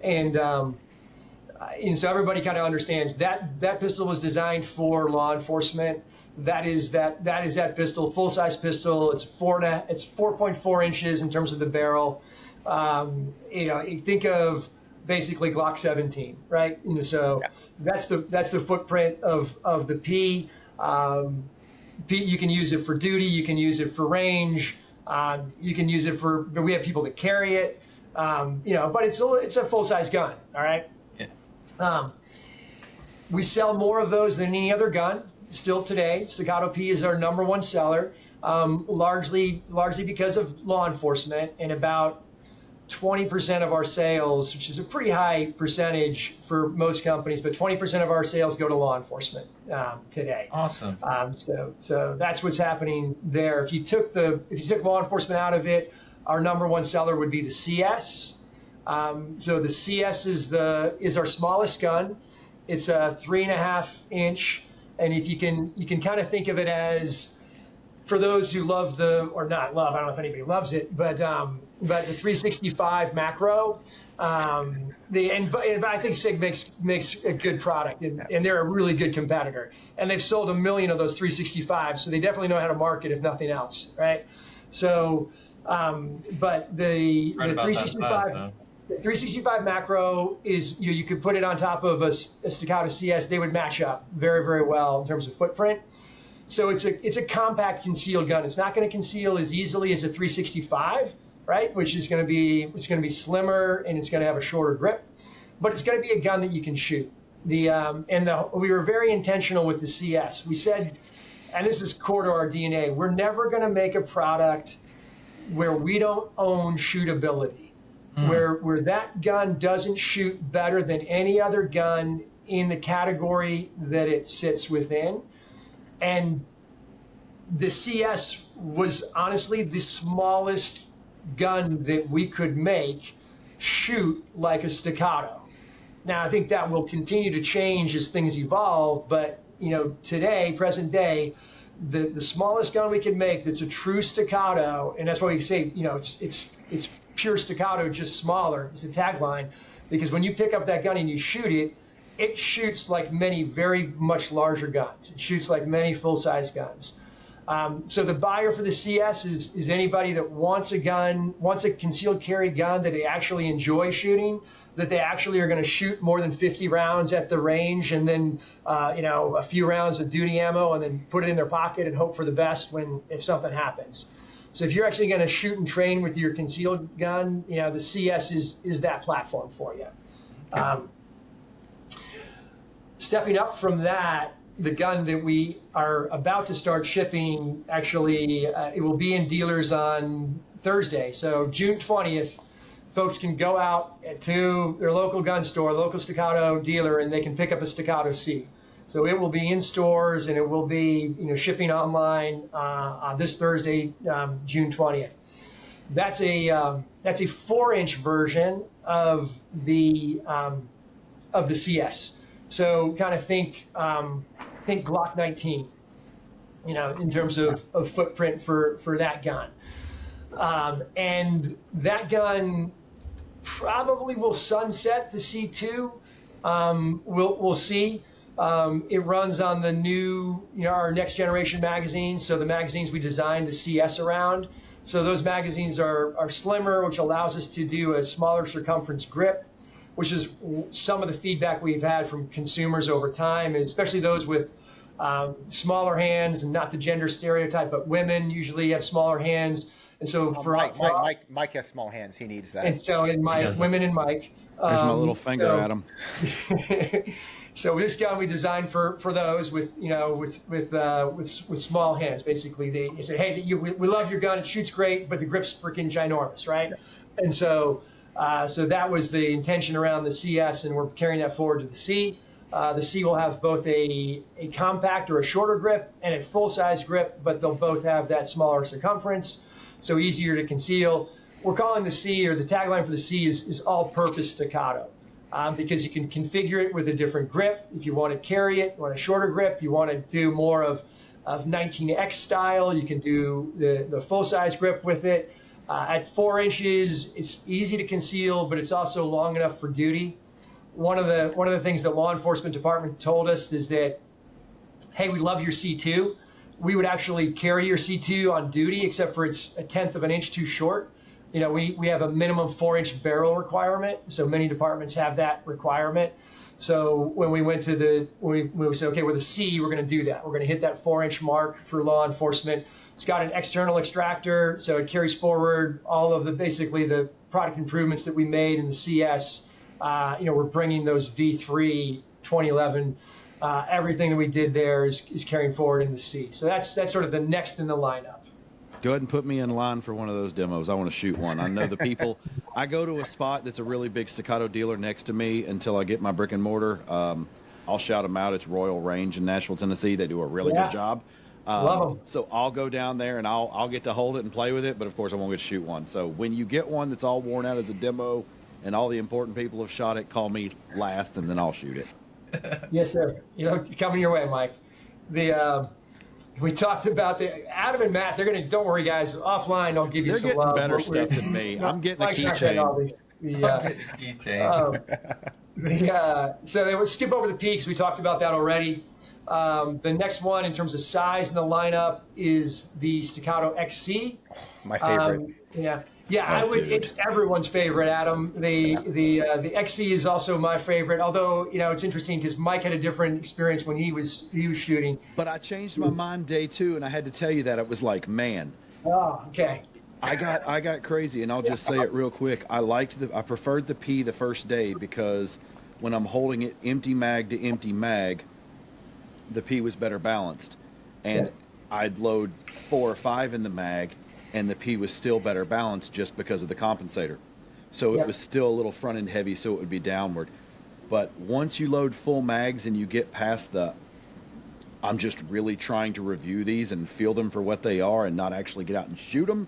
and so everybody kind of understands that pistol was designed for law enforcement. That is that pistol, full size pistol. It's 4.4 inches in terms of the barrel. You think of basically Glock 17, right? And so that's the footprint of the P. You can use it for duty. You can use it for range. You can use it but we have people that carry it. But it's a full size gun. All right. Yeah. We sell more of those than any other gun still today. Staccato P is our #1 seller, largely because of law enforcement, and about 20% of our sales, which is a pretty high percentage for most companies, but 20% of our sales go to law enforcement today. Awesome. So that's what's happening there. If you took law enforcement out of it, our #1 seller would be the CS. So the CS is our smallest gun. It's a 3.5 inch, and if you can kind of think of it as, for those who love or not love, I don't know if anybody loves it, but the 365 macro, and I think SIG makes a good product, and they're a really good competitor, and they've sold 1 million of those 365, so they definitely know how to market, if nothing else, right? So, but the 365. The 365 macro is, you could put it on top of a Staccato CS. They would match up very, very well in terms of footprint. So it's a compact concealed gun. It's not going to conceal as easily as a 365, right? Which is going to be slimmer, and it's going to have a shorter grip, but it's going to be a gun that you can shoot. We were very intentional with the CS. We said, and this is core to our DNA, we're never going to make a product where we don't own shootability. Where that gun doesn't shoot better than any other gun in the category that it sits within. And the CS was honestly the smallest gun that we could make shoot like a Staccato. Now, I think that will continue to change as things evolve, but today, present day, the smallest gun we can make that's a true Staccato, and that's why we say, it's pure Staccato, just smaller, is the tagline, because when you pick up that gun and you shoot it, it shoots like many very much larger guns. It shoots like many full-size guns. So the buyer for the CS is anybody that wants a concealed carry gun that they actually enjoy shooting, that they actually are going to shoot more than 50 rounds at the range, and then a few rounds of duty ammo, and then put it in their pocket and hope for the best if something happens. So if you're actually going to shoot and train with your concealed gun, the CS is that platform for you. Stepping up from that, the gun that we are about to start shipping, actually, it will be in dealers on Thursday. So June 20th, folks can go out to their local gun store, local Staccato dealer, and they can pick up a Staccato C. So it will be in stores, and it will be shipping online on this Thursday, June 20th. That's a 4-inch version of the CS. So kind of think think Glock 19, in terms of footprint for that gun. And that gun probably will sunset the C2. We'll see. It runs on the new, our next generation magazines. So the magazines we designed the CS around. So those magazines are slimmer, which allows us to do a smaller circumference grip, which is some of the feedback we've had from consumers over time, and especially those with smaller hands, and not the gender stereotype, but women usually have smaller hands. And so Mike has small hands. He needs that. And so women and Mike. There's my little finger at him. So this gun we designed for those with small hands. Basically, they say, hey, we love your gun. It shoots great, but the grip's freaking ginormous, right? Yeah. And so that was the intention around the CS, and we're carrying that forward to the C. The C will have both a compact or a shorter grip and a full-size grip, but they'll both have that smaller circumference, so easier to conceal. We're calling the C, or the tagline for the C is all-purpose staccato, because you can configure it with a different grip. If you want to carry it, you want a shorter grip, you want to do more of 19X style, you can do the full-size grip with it. At 4 inches, it's easy to conceal, but it's also long enough for duty. One of the things that law enforcement department told us is that, hey, we love your C2. We would actually carry your C2 on duty, except for it's 1/10 of an inch too short. We have a minimum 4-inch barrel requirement, so many departments have that requirement. So when we went to when we said, okay, with a C, we're going to do that. We're going to hit that 4-inch mark for law enforcement. It's got an external extractor, so it carries forward all of basically the product improvements that we made in the CS. We're bringing those V3 2011. Everything that we did there is carrying forward in the C. So that's sort of the next in the lineup. Go ahead and put me in line for one of those demos. I want to shoot one. I know the people. I go to a spot that's a really big Staccato dealer next to me until I get my brick and mortar. I'll shout them out. It's Royal Range in Nashville, Tennessee. They do a really good job. Love them. So I'll go down there and I'll get to hold it and play with it, but of course I won't get to shoot one. So when you get one that's all worn out as a demo and all the important people have shot it, call me last and then I'll shoot it. Yes, sir. Coming your way, Mike. We talked about Adam and Matt. They're gonna. Don't worry, guys. Offline, I'll give you some love. They're getting better stuff than me. I'm getting a keychain. So they would skip over the peaks. We talked about that already. The next one in terms of size in the lineup is the Staccato XC. My favorite. It's everyone's favorite, Adam. The XC is also my favorite. Although it's interesting because Mike had a different experience when he was shooting. But I changed my mind day 2, and I had to tell you that it was like, man. Oh, okay. I got crazy, and I'll just say it real quick. I preferred the P the first day because when I'm holding it empty mag to empty mag, the P was better balanced, and I'd load 4 or 5 in the mag, and the P was still better balanced just because of the compensator. So it was still a little front end heavy, so it would be downward. But once you load full mags and you get past I'm just really trying to review these and feel them for what they are and not actually get out and shoot them,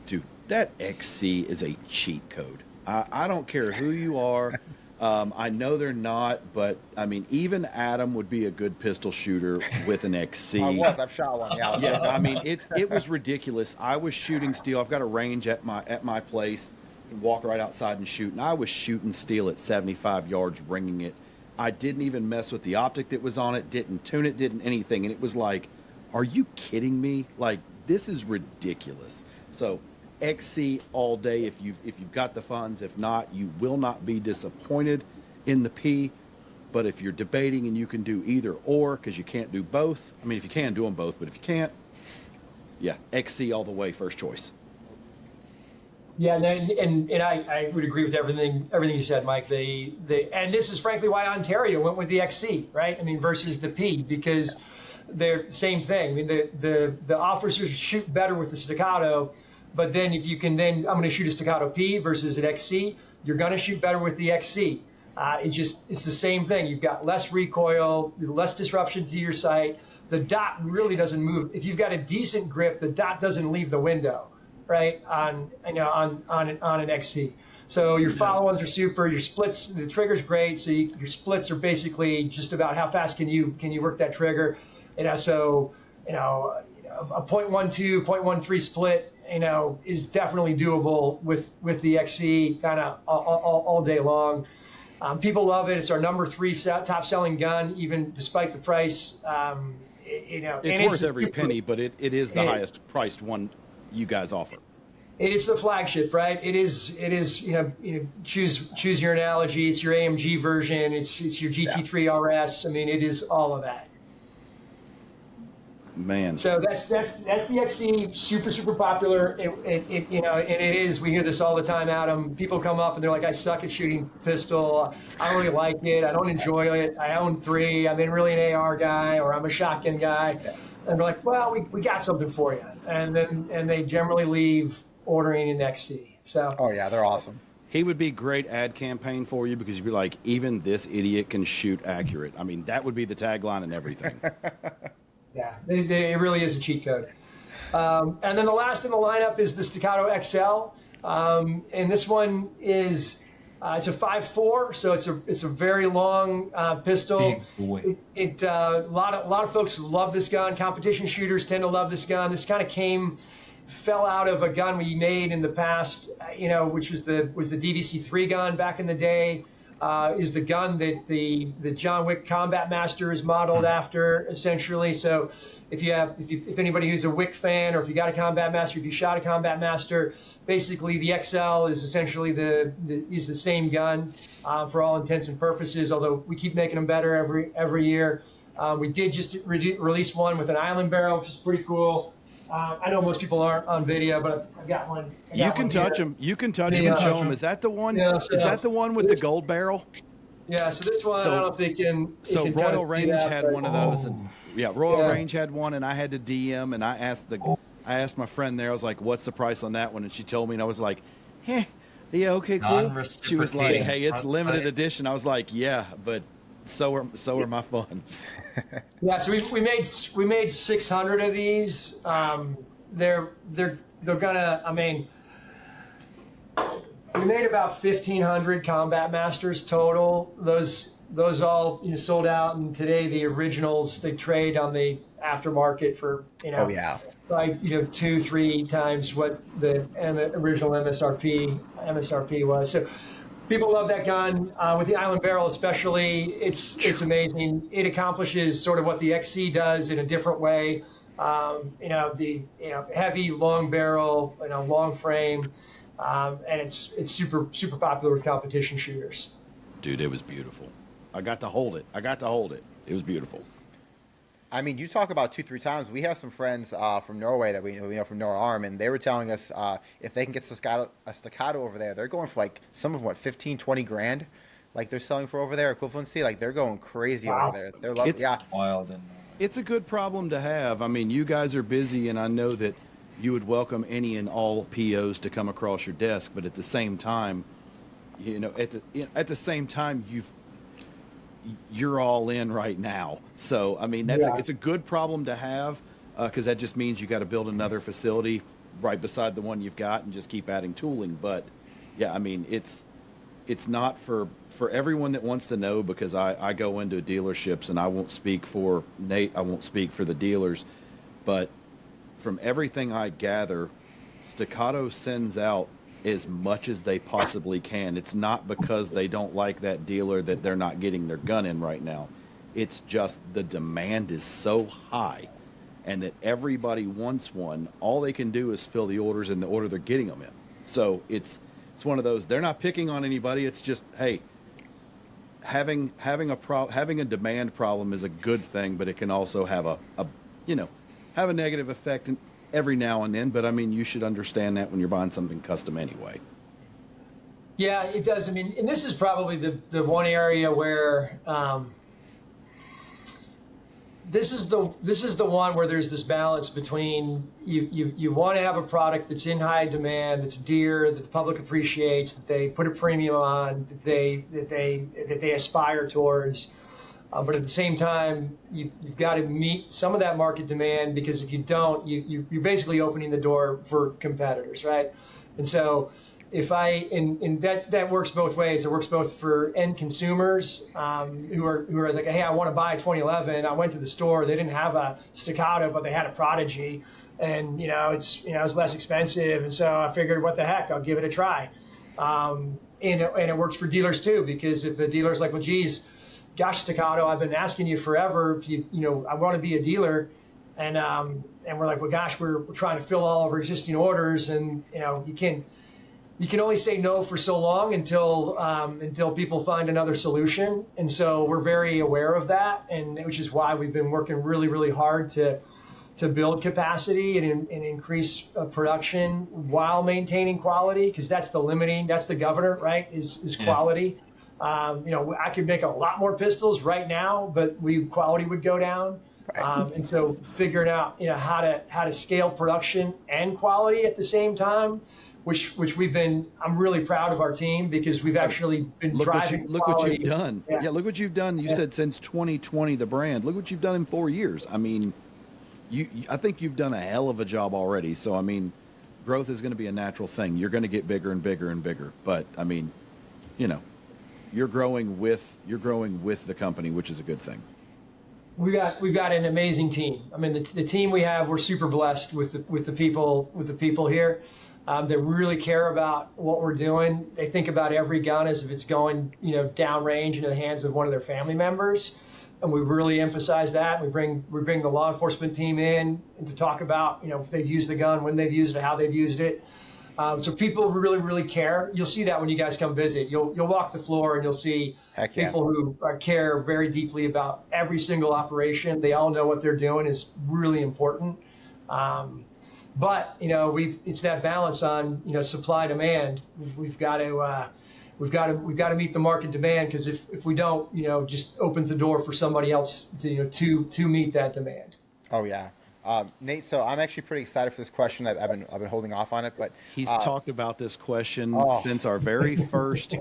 dude, that XC is a cheat code. I don't care who you are. I know they're not, but I mean, even Adam would be a good pistol shooter with an XC. I've shot one. Yeah, I mean, it was ridiculous. I was shooting steel. I've got a range at my place. You can walk right outside and shoot, and I was shooting steel at 75 yards, ringing it. I didn't even mess with the optic that was on it, didn't tune it, didn't anything, and it was like, are you kidding me? Like, this is ridiculous. So XC all day if you've got the funds. If not, you will not be disappointed in the P. But if you're debating and you can do either or, because you can't do both. I mean, if you can, do them both. But if you can't, XC all the way, first choice. Yeah, and I would agree with everything you said, Mike. And this is frankly why Ontario went with the XC, right? I mean, versus the P, because they're same thing. I mean, the officers shoot better with the Staccato. But then if you can I'm going to shoot a Staccato P versus an XC, you're going to shoot better with the XC. It's the same thing. You've got less recoil, less disruption to your sight. The dot really doesn't move. If you've got a decent grip, the dot doesn't leave the window, right? On an XC. So your follow-ons are super. Your splits, the trigger's great. So your splits are basically just about how fast can you work that trigger. So a .12, .13 split, is definitely doable with the XC kind of all day long. People love it. It's our number 3 top selling gun, even despite the price. It's worth every penny, but it is the highest priced one you guys offer. It's the flagship, right? It is. Choose your analogy. It's your AMG version. It's your GT3 RS. I mean, it is all of that. Man. So that's the XC, super popular. And it is. We hear this all the time, Adam. People come up and they're like, "I suck at shooting pistol. I don't really like it. I don't enjoy it. I own 3. I'm really an AR guy, or I'm a shotgun guy." And we're like, "Well, we got something for you." And they generally leave ordering an XC. So. Oh yeah, they're awesome. He would be great ad campaign for you because you'd be like, "Even this idiot can shoot accurate." I mean, that would be the tagline and everything. Yeah, it really is a cheat code. And then the last in the lineup is the Staccato XL, and this one is it's a 5.4, so it's a very long pistol. A lot of folks love this gun. Competition shooters tend to love this gun. This kind of fell out of a gun we made in the past, which was the DVC3 gun back in the day. Is the gun that the John Wick Combat Master is modeled after, essentially. So if anybody who's a Wick fan, or if you got a Combat Master, if you shot a Combat Master, basically the XL is essentially the same gun for all intents and purposes. Although we keep making them better every year. We did just release one with an island barrel, which is pretty cool. I know most people aren't on video, but I've got one. You can touch them. You can touch them and show them. Is that the one? Yeah, is that the one with the gold barrel? Yeah. So this one, I don't know if they can. So Royal Range had one of those, and Royal Range had one, and I had to DM, and I asked my friend there. I was like, "What's the price on that one?" And she told me, and I was like, "Yeah, okay, cool." She was like, "Hey, it's limited edition." I was like, "Yeah, but so are my funds." Yeah, so we made 600 of these. They're gonna. I mean, we made about 1,500 Combat Masters total. Those all sold out, and today the originals they trade on the aftermarket for like 2-3 times what the original MSRP was. So. People love that gun. With the island barrel especially, it's amazing. It accomplishes sort of what the XC does in a different way. The heavy, long barrel, long frame, and it's super popular with competition shooters. Dude, it was beautiful. I got to hold it. It was beautiful. I mean, you talk about 2-3 times. We have some friends from Norway that we know from Norway Arm, and they were telling us if they can get a Staccato over there, they're going for like some of 15-20 grand, like they're selling for over there equivalency. Like they're going crazy over there. They're loving, wild. It's a good problem to have. I mean, you guys are busy, and I know that you would welcome any and all POs to come across your desk. But at the same time, you're all in right now. So, I mean, it's a good problem to have because that just means you got to build another facility right beside the one you've got and just keep adding tooling. But, yeah, I mean, it's not for everyone that wants to know because I go into dealerships and I won't speak for Nate. I won't speak for the dealers. But from everything I gather, Staccato sends out as much as they possibly can. It's not because they don't like that dealer that they're not getting their gun in right now. It's just the demand is so high and that everybody wants one. All they can do is fill the orders in the order they're getting them in. So it's one of those, they're not picking on anybody. It's just, hey, having a demand problem is a good thing, but it can also have have a negative effect every now and then. But I mean, you should understand that when you're buying something custom anyway. Yeah, it does. I mean, and this is probably the one area where this is the one where there's this balance between you want to have a product that's in high demand, that's dear, that the public appreciates, that they put a premium on, that they aspire towards. But at the same time, you've got to meet some of that market demand, because if you don't, you're basically opening the door for competitors, right? And so and that works both ways. It works both for end consumers who are like, hey, I want to buy a 2011. I went to the store. They didn't have a Staccato, but they had a Prodigy, and it's less expensive. And so I figured, what the heck, I'll give it a try. And it works for dealers too, because if the dealer's like, well, geez, gosh, Staccato, I've been asking you forever if I want to be a dealer, and we're like, well, gosh, we're trying to fill all of our existing orders, and you can only say no for so long until people find another solution. And so we're very aware of that, and which is why we've been working really, really hard to build capacity and increase production while maintaining quality, because that's the governor, right? Is quality. I could make a lot more pistols right now, but quality would go down. Right. And so figuring out how to scale production and quality at the same time, which I'm really proud of our team, because we've actually been driving. Look what you've done. Yeah, look what you've done. You said since 2020, the brand. Look what you've done in 4 years. I mean, I think you've done a hell of a job already. So I mean, growth is going to be a natural thing. You're going to get bigger and bigger and bigger. But I mean, you're growing with the company, which is a good thing. We've got an amazing team. I mean, the team we have, we're super blessed with the people here. They really care about what we're doing. They think about every gun as if it's going, downrange into the hands of one of their family members, and we really emphasize that. We bring the law enforcement team in to talk about, if they've used the gun, when they've used it, how they've used it. So people really, really care. You'll see that when you guys come visit. You'll walk the floor and you'll see people who care very deeply about every single operation. They all know what they're doing is really important. But it's that balance on supply demand. We've got to meet the market demand, because if we don't, just opens the door for somebody else to meet that demand. Oh yeah. Nate, so I'm actually pretty excited for this question. I've been holding off on it, but he's talked about this question since our very first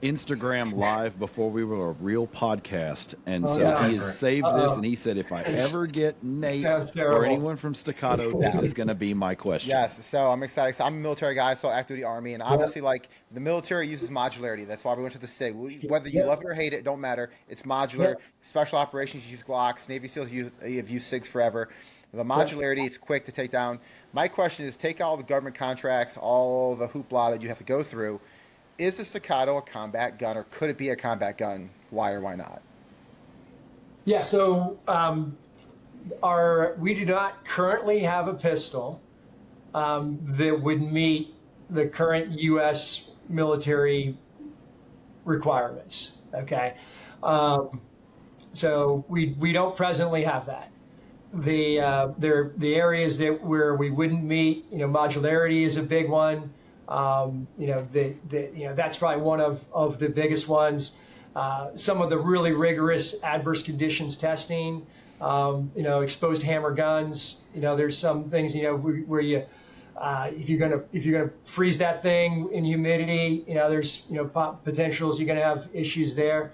Instagram live before we were a real podcast, and he has saved this. And he said, if I ever get Nate or anyone from Staccato, this is going to be my question. Yes, so I'm excited. So I'm a military guy, so active duty Army, and obviously, like, the military uses modularity. That's why we went to the SIG. Whether you love it or hate it, don't matter. It's modular. Special operations use Glocks. Navy SEALs have used SIGs forever. The modularity, it's quick to take down. My question is, take all the government contracts, all the hoopla that you have to go through. Is the Staccato a combat gun, or could it be a combat gun? Why or why not? Yeah, so we do not currently have a pistol that would meet the current U.S. military requirements, okay? So we don't presently have that. The areas where we wouldn't meet, modularity is a big one. That's probably one of the biggest ones. Some of the really rigorous adverse conditions testing, exposed hammer guns. There's some things where you if you're gonna freeze that thing in humidity, there's potentials you're gonna have issues there.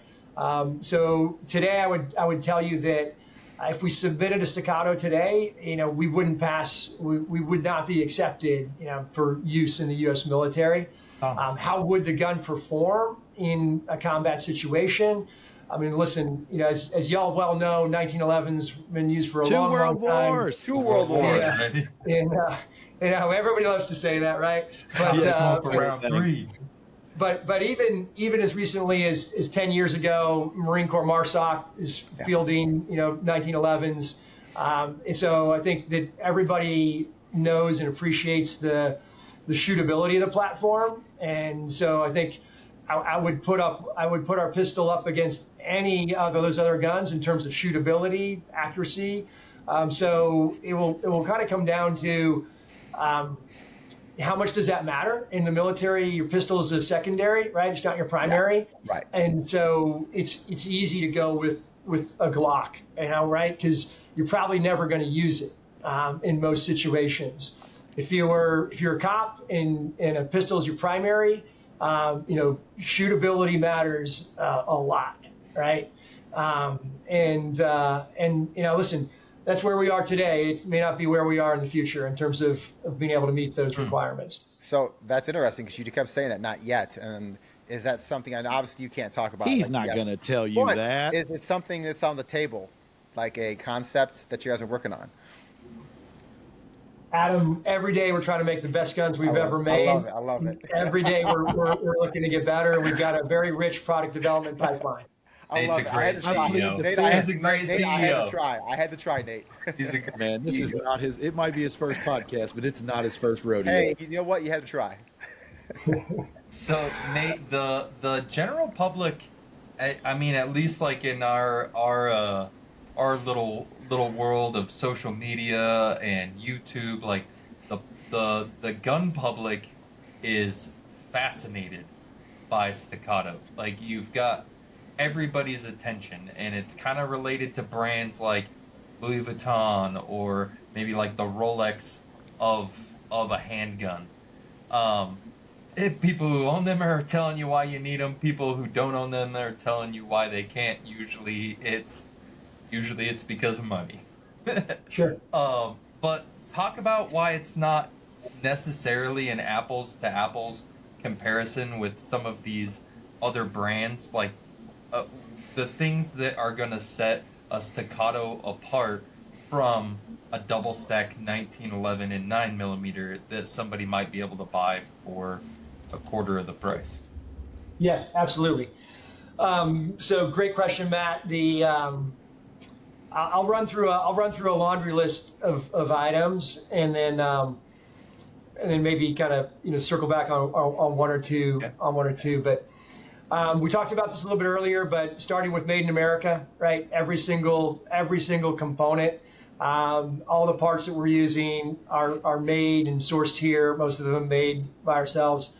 So today I would tell you that if we submitted a Staccato today, we wouldn't pass. We would not be accepted, for use in the U.S. military. How would the gun perform in a combat situation? I mean, listen, as y'all well know, 1911's been used for a long time. 2 world wars. Yeah. And everybody loves to say that, right? But even as recently as 10 years ago, Marine Corps MARSOC is fielding 1911s, and so I think that everybody knows and appreciates the shootability of the platform, and so I think I would put our pistol up against any of those other guns in terms of shootability, accuracy. So it will kind of come down to how much does that matter in the military? Your pistol is a secondary, right? It's not your primary, right? And so it's easy to go with a Glock, right? Because you're probably never going to use it in most situations. If you're a cop and a pistol is your primary, shootability matters a lot, right? Listen. That's where we are today. It may not be where we are in the future in terms of being able to meet those requirements. So that's interesting because you kept saying that not yet. And is that something? And obviously you can't talk about. He's like, not yes. going to tell you But that. is it something that's on the table, like a concept that you guys are working on? Adam, every day we're trying to make the best guns we've ever made. I love it. Every day we're looking to get better. We've got a very rich product development pipeline. Nate's a great CEO. Nate, He's a great Nate, CEO. I had to try, Nate. He's a great Man, this is not his. It might be his first podcast, but it's not his first rodeo. Hey, you know what? You had to try. So Nate, the general public, I mean, at least like in our little world of social media and YouTube, like the gun public is fascinated by Staccato. Like you've got everybody's attention, and it's kind of related to brands like Louis Vuitton or maybe like the Rolex of a handgun. People who own them are telling you why you need them. People who don't own them are telling you why they can't. Usually it's because of money. Sure. But talk about why it's not necessarily an apples to apples comparison with some of these other brands, like the things that are going to set a Staccato apart from a double stack 1911 and 9mm that somebody might be able to buy for a quarter of the price. Yeah, absolutely. So great question, Matt. I'll run through a laundry list of items, and then maybe kind of circle back on one or two. Okay. On one or two. But we talked about this a little bit earlier. But starting with Made in America, right? Every single component, all the parts that we're using are made and sourced here. Most of them made by ourselves.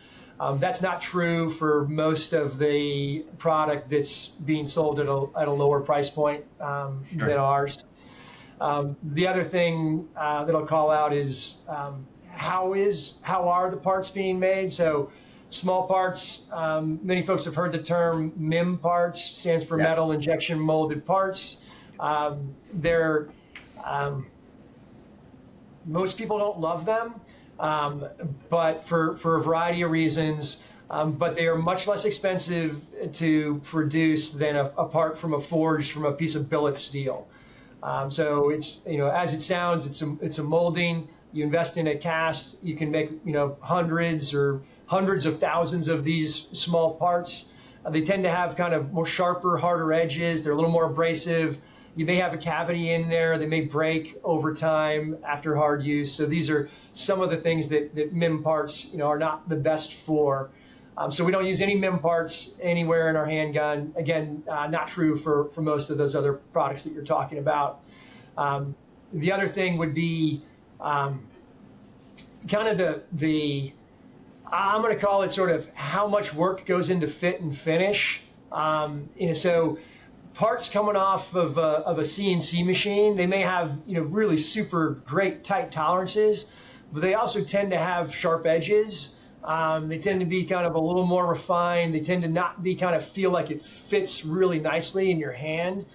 That's not true for most of the product that's being sold at a lower price point than ours. The other thing that I'll call out is how are the parts being made? So small parts, many folks have heard the term MIM parts, stands for metal injection molded parts. They're most people don't love them. But for a variety of reasons, but they are much less expensive to produce than a part from a forged from a piece of billet steel. So it's, as it sounds, it's a molding. You invest in a cast, you can make, hundreds of thousands of these small parts. They tend to have kind of more sharper, harder edges. They're a little more abrasive. You may have a cavity in there. They may break over time after hard use. So these are some of the things that MIM parts, are not the best for. So we don't use any MIM parts anywhere in our handgun. Again, not true for most of those other products that you're talking about. The other thing would be kind of the I'm going to call it sort of how much work goes into fit and finish. So parts coming off of a CNC machine, they may have really super great tight tolerances, but they also tend to have sharp edges. They tend to be kind of a little more refined. They tend to not be kind of feel like it fits really nicely in your hand.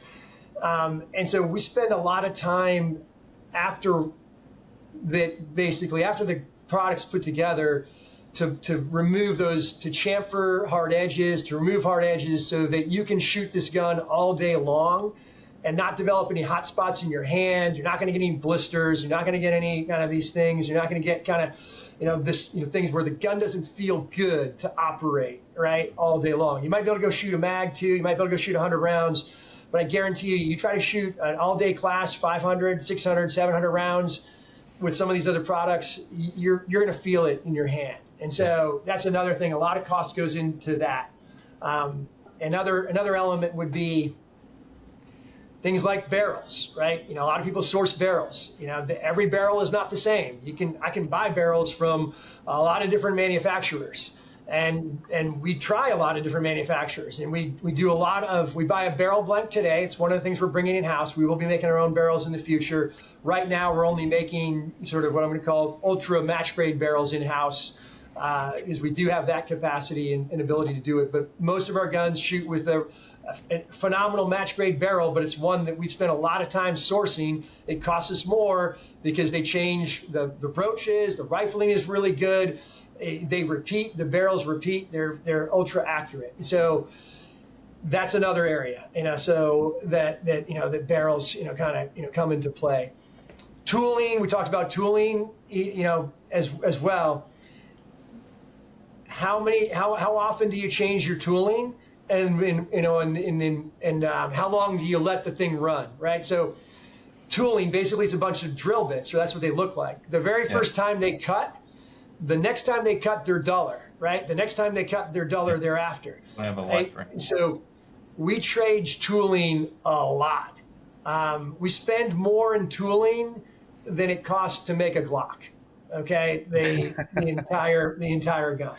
And so we spend a lot of time after the product's put together to remove those, to chamfer hard edges, to remove hard edges so that you can shoot this gun all day long and not develop any hot spots in your hand. You're not going to get any blisters. You're not going to get any kind of these things. You're not going to get kind of, things where the gun doesn't feel good to operate, right, all day long. You might be able to go shoot a mag too. You might be able to go shoot 100 rounds. But I guarantee you try to shoot an all-day class, 500, 600, 700 rounds with some of these other products, you're going to feel it in your hand. And so that's another thing. A lot of cost goes into that. Another element would be things like barrels, right? A lot of people source barrels. Every barrel is not the same. I can buy barrels from a lot of different manufacturers. And we try a lot of different manufacturers, and we buy a barrel blank today. It's one of the things we're bringing in-house. We will be making our own barrels in the future. Right now, we're only making sort of what I'm going to call ultra match grade barrels in-house, because we do have that capacity and ability to do it. But most of our guns shoot with a phenomenal match grade barrel, but it's one that we've spent a lot of time sourcing. It costs us more because they change the broaches, the rifling is really good. They repeat, the barrels repeat, they're ultra accurate. So that's another area, so that barrels, kind of, come into play. Tooling, we talked about tooling, as well. How often do you change your tooling? And how long do you let the thing run, right? So tooling basically is a bunch of drill bits, so that's what they look like. The very first time they cut, the next time they cut, they're duller, right? The next time they cut, they're duller thereafter. I have a life frame. So we trade tooling a lot. We spend more in tooling than it costs to make a Glock. Okay, the entire gun.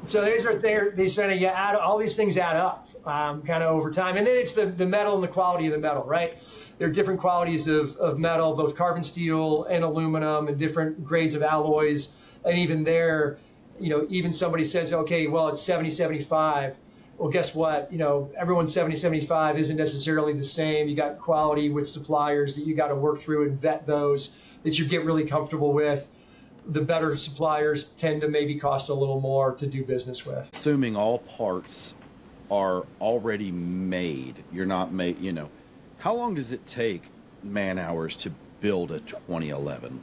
So they sort of add all these things add up kind of over time, and then it's the metal and the quality of the metal, right? There are different qualities of metal, both carbon steel and aluminum, and different grades of alloys, and even there, even somebody says, okay, well, it's 70-75. Well, guess what? Everyone's 70-75 isn't necessarily the same. You got quality with suppliers that you got to work through and vet those that you get really comfortable with. The better suppliers tend to maybe cost a little more to do business with. Assuming all parts are already made, you're not made, how long does it take man hours to build a 2011?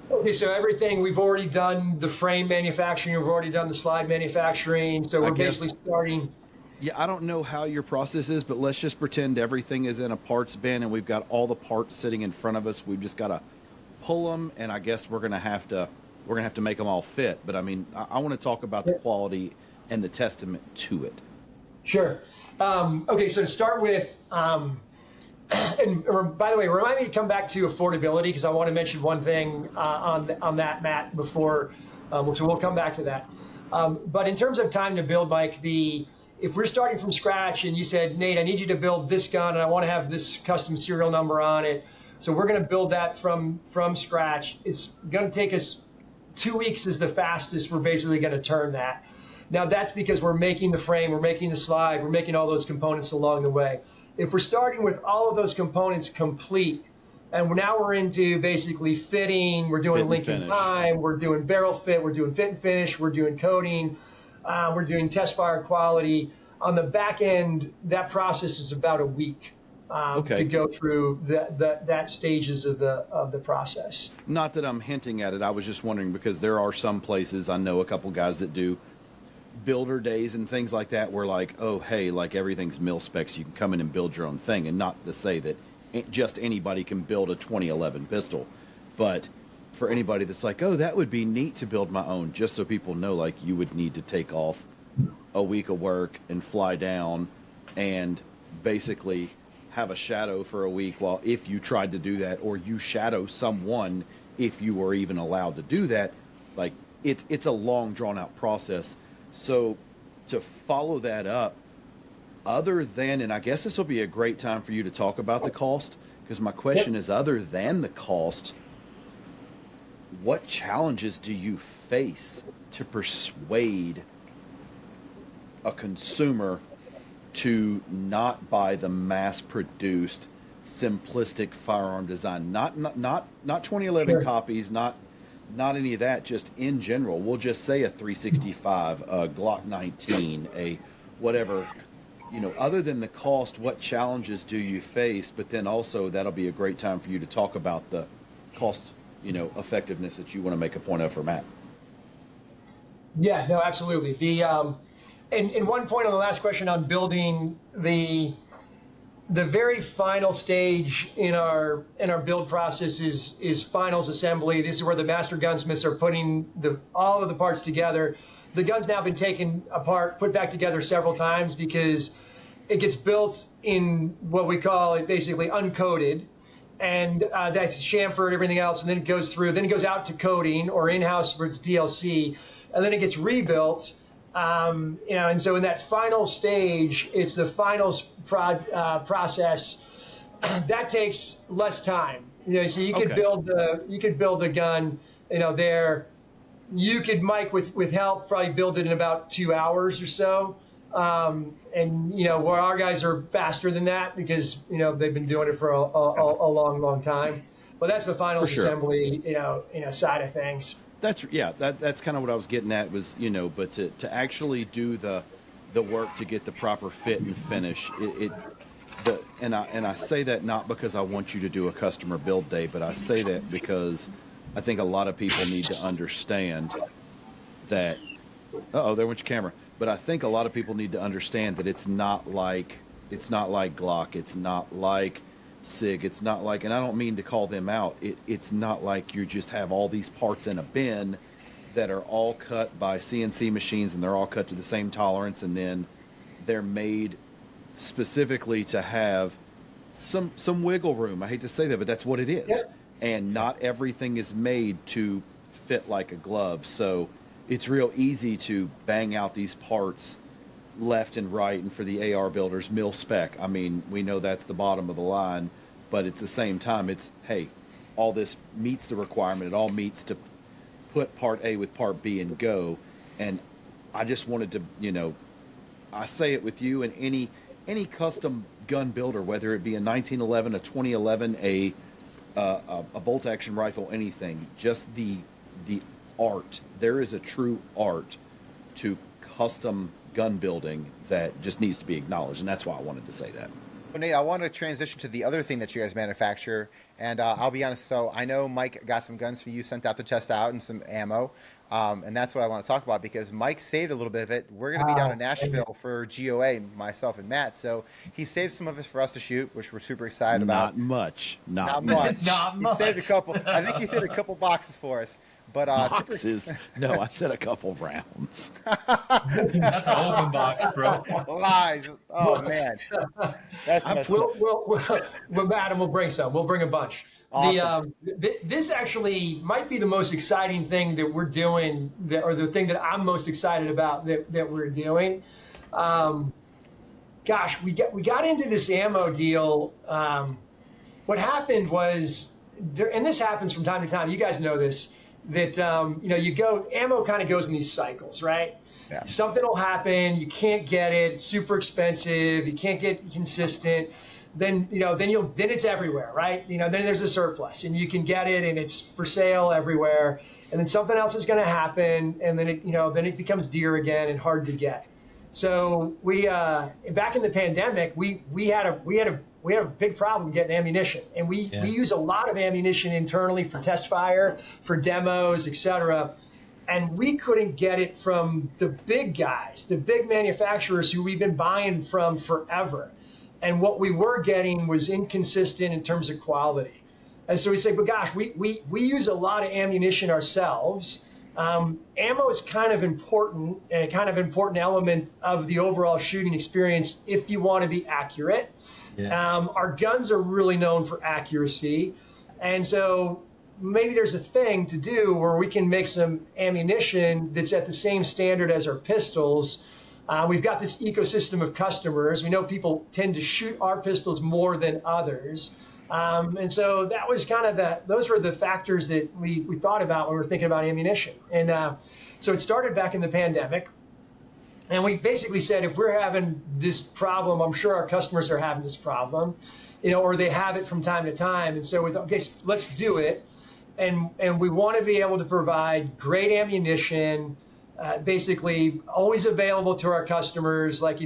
Okay, so everything, we've already done the frame manufacturing, we've already done the slide manufacturing, so we're basically starting. Yeah, I don't know how your process is, but let's just pretend everything is in a parts bin and we've got all the parts sitting in front of us. We've just got to pull them, and I guess we're gonna have to make them all fit. But I mean, I want to talk about the quality and the testament to it. Sure. Okay, so to start with, and by the way, remind me to come back to affordability, because I want to mention one thing on that, Matt, before, so we'll come back to that. But in terms of time to build, Mike, if we're starting from scratch and you said, Nate, I need you to build this gun and I want to have this custom serial number on it, so we're going to build that from scratch. It's going to take us 2 weeks is the fastest we're basically going to turn that. Now, that's because we're making the frame, we're making the slide, we're making all those components along the way. If we're starting with all of those components complete, and now we're into basically fitting, we're doing link and time, we're doing barrel fit, we're doing fit and finish, we're doing coating, we're doing test fire quality. On the back end, that process is about a week to go through that stages of the process. Not that I'm hinting at it. I was just wondering, because there are some places, I know a couple guys that do builder days and things like that, where like, oh, hey, like everything's mil specs, you can come in and build your own thing, and not to say that just anybody can build a 2011 pistol, but for anybody that's like, oh, that would be neat to build my own, just so people know, like, you would need to take off a week of work and fly down and basically have a shadow for a week, while if you tried to do that, or you shadow someone if you were even allowed to do that, like it's a long drawn out process. So to follow that up, other than, and I guess this will be a great time for you to talk about the cost, because my question is, other than the cost, what challenges do you face to persuade a consumer to not buy the mass-produced, simplistic firearm design? Not 2011 copies, not any of that, just in general. We'll just say a 365, a Glock 19, a whatever. Other than the cost, what challenges do you face? But then also, that'll be a great time for you to talk about the cost, effectiveness that you want to make a point of for Matt. Yeah, no, absolutely. And one point on the last question on building, the very final stage in our build process is finals assembly. This is where the master gunsmiths are putting all of the parts together. The gun's now been taken apart, put back together several times, because it gets built in what we call it basically uncoated, and that's chamfered, everything else, and then it goes through. Then it goes out to coating or in-house where it's DLC, and then it gets rebuilt. And so in that final stage, it's the finals process that takes less time. So you could build a gun, there. You could, Mike, with help, probably build it in about 2 hours or so. And where our guys are faster than that, because they've been doing it for a long time. But that's the finals assembly, side of things. That's kind of what I was getting at was, but to actually do the work to get the proper fit and finish, and I say that not because I want you to do a customer build day, but I say that because I think a lot of people need to understand that, there went your camera. But I think a lot of people need to understand that it's not like Glock, it's not like SIG, it's not like, and I don't mean to call them out, it's not like you just have all these parts in a bin that are all cut by CNC machines and they're all cut to the same tolerance, and then they're made specifically to have some wiggle room. I hate to say that, but that's what it is. Yep. And not everything is made to fit like a glove. So it's real easy to bang out these parts left and right, and for the AR builders, mil spec. I mean, we know that's the bottom of the line, but at the same time, it's, hey, all this meets the requirement. It all meets to put part A with part B and go. And I just wanted to, I say it with you and any custom gun builder, whether it be a 1911, a 2011, a bolt action rifle, anything, just the art. There is a true art to custom gun building that just needs to be acknowledged, and that's why I wanted to say that. Well, Nate, I want to transition to the other thing that you guys manufacture, and I'll be honest. So I know Mike got some guns for you, sent out to test out, and some ammo, and that's what I want to talk about because Mike saved a little bit of it. We're going to be down in Nashville for GOA, myself and Matt. So he saved some of it for us to shoot, which we're super excited about. Not much. Not He saved a couple. I think he saved a couple boxes for us. But boxes. No, I said a couple rounds. That's an open box, bro. Lies. Oh man. That's We'll Adam will bring some. We'll bring a bunch. Awesome. This actually might be the most exciting thing that we're doing, or the thing that I'm most excited about that we're doing. Gosh, we got into this ammo deal. What happened was, and this happens from time to time. You guys know this. That ammo kind of goes in these cycles, right? Yeah. Something will happen, you can't get it, super expensive, you can't get consistent. Then it's everywhere, right? Then there's a surplus, and you can get it, and it's for sale everywhere. And then something else is going to happen, and then it becomes dear again and hard to get. So we back in the pandemic, we had a big problem getting ammunition, and we use a lot of ammunition internally for test fire, for demos, etc. And we couldn't get it from the big guys, the big manufacturers who we've been buying from forever. And what we were getting was inconsistent in terms of quality. And so we said, but gosh, we use a lot of ammunition ourselves. Ammo is kind of important, and a kind of important element of the overall shooting experience if you want to be accurate. Yeah. Our guns are really known for accuracy. And so maybe there's a thing to do where we can make some ammunition that's at the same standard as our pistols. We've got this ecosystem of customers. We know people tend to shoot our pistols more than others. And so that was kind of those were the factors that we thought about when we were thinking about ammunition. And so it started back in the pandemic. And we basically said, if we're having this problem, I'm sure our customers are having this problem, or they have it from time to time. And so we thought, okay, so let's do it. And we want to be able to provide great ammunition, basically always available to our customers. Like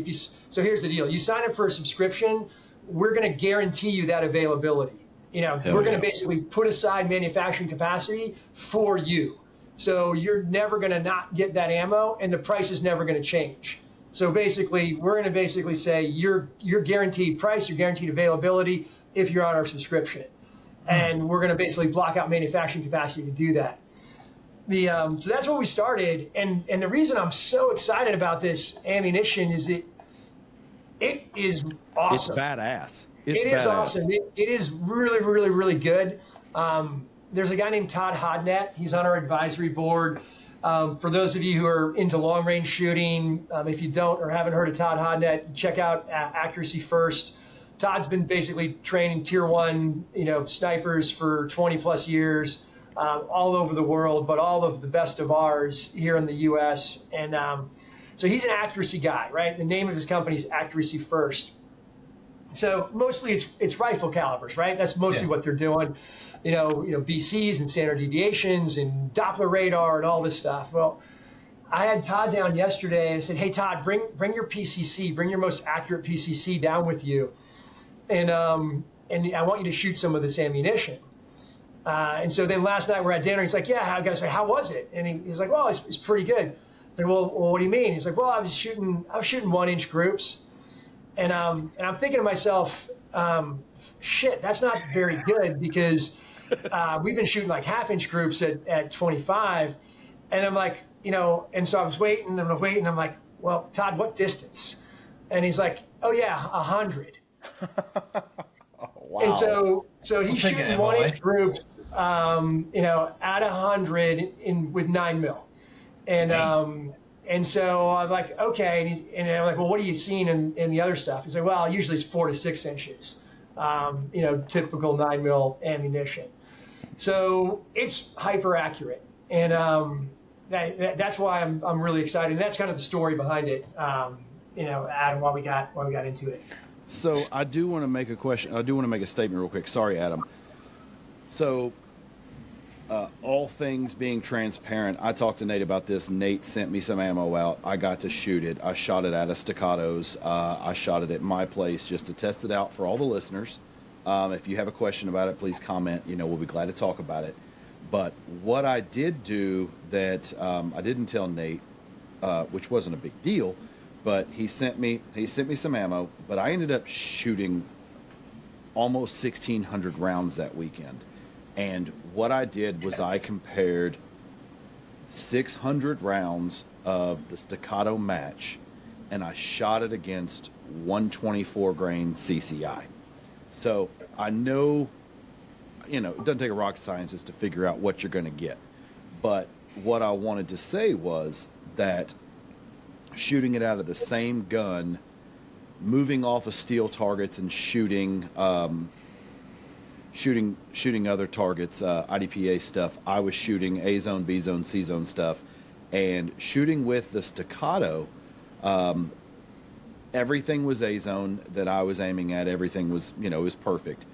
so here's the deal. You sign up for a subscription, we're going to guarantee you that availability. We're going to basically put aside manufacturing capacity for you. So you're never going to not get that ammo, and the price is never going to change. So basically, we're going to basically say you're guaranteed price, you're guaranteed availability if you're on our subscription. And we're going to basically block out manufacturing capacity to do that. So that's what we started. And the reason I'm so excited about this ammunition is it is awesome. It's badass. It is awesome. It is really, really, really good. There's a guy named Todd Hodnett. He's on our advisory board. For those of you who are into long-range shooting, if you don't or haven't heard of Todd Hodnett, check out Accuracy First. Todd's been basically training Tier 1, snipers for 20-plus years all over the world, but all of the best of ours here in the U.S. And so he's an accuracy guy, right? The name of his company is Accuracy First. So mostly it's rifle calibers, right? That's mostly what they're doing. BCs and standard deviations and Doppler radar and all this stuff. Well, I had Todd down yesterday and I said, hey, Todd, bring your PCC, bring your most accurate PCC down with you. And I want you to shoot some of this ammunition. And so then last night we're at dinner. He's like, yeah, I gotta say, how was it? And he's like, well, it's pretty good. I said, well, what do you mean? He's like, well, I was shooting 1-inch groups. And I'm thinking to myself, shit, that's not very good because we've been shooting like 1/2-inch groups at 25. And I'm like, and so I was waiting. I'm like, well, Todd, what distance? And he's like, oh yeah, 100. Wow. And so he's shooting 1-inch groups, at 100 with 9mm. And so I was like, okay. And I'm like, well, what are you seeing in the other stuff? He's like, well, usually it's 4 to 6 inches, typical 9mm ammunition. So it's hyper accurate. And that's why I'm really excited. And that's kind of the story behind it, Adam, why we got into it. So I do want to make a question. I do want to make a statement real quick. Sorry, Adam. So all things being transparent, I talked to Nate about this. Nate sent me some ammo out. I got to shoot it. I shot it out of Staccatos. I shot it at my place just to test it out for all the listeners. If you have a question about it, please comment. We'll be glad to talk about it. But what I did do that I didn't tell Nate, which wasn't a big deal, but he sent me some ammo, but I ended up shooting almost 1,600 rounds that weekend. And what I did was I compared 600 rounds of the Staccato match, and I shot it against 124 grain CCI. So I know, it doesn't take a rocket scientist to figure out what you're going to get. But what I wanted to say was that shooting it out of the same gun, moving off of steel targets and shooting other targets, IDPA stuff. I was shooting A zone, B zone, C zone stuff, and shooting with the Staccato. Everything was A zone that I was aiming at. Everything was, it was perfect.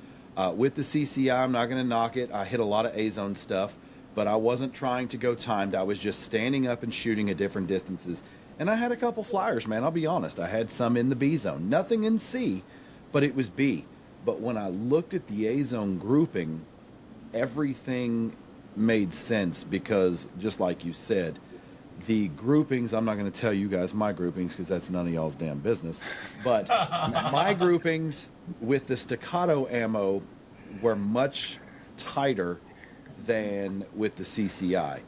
With the CCI, I'm not going to knock it. I hit a lot of A zone stuff, but I wasn't trying to go timed. I was just standing up and shooting at different distances. And I had a couple flyers, man. I'll be honest. I had some in the B zone. Nothing in C, but it was B. But when I looked at the A zone grouping, everything made sense because, just like you said, the groupings, I'm not going to tell you guys my groupings because that's none of y'all's damn business, but my groupings with the Staccato ammo were much tighter than with the CCI.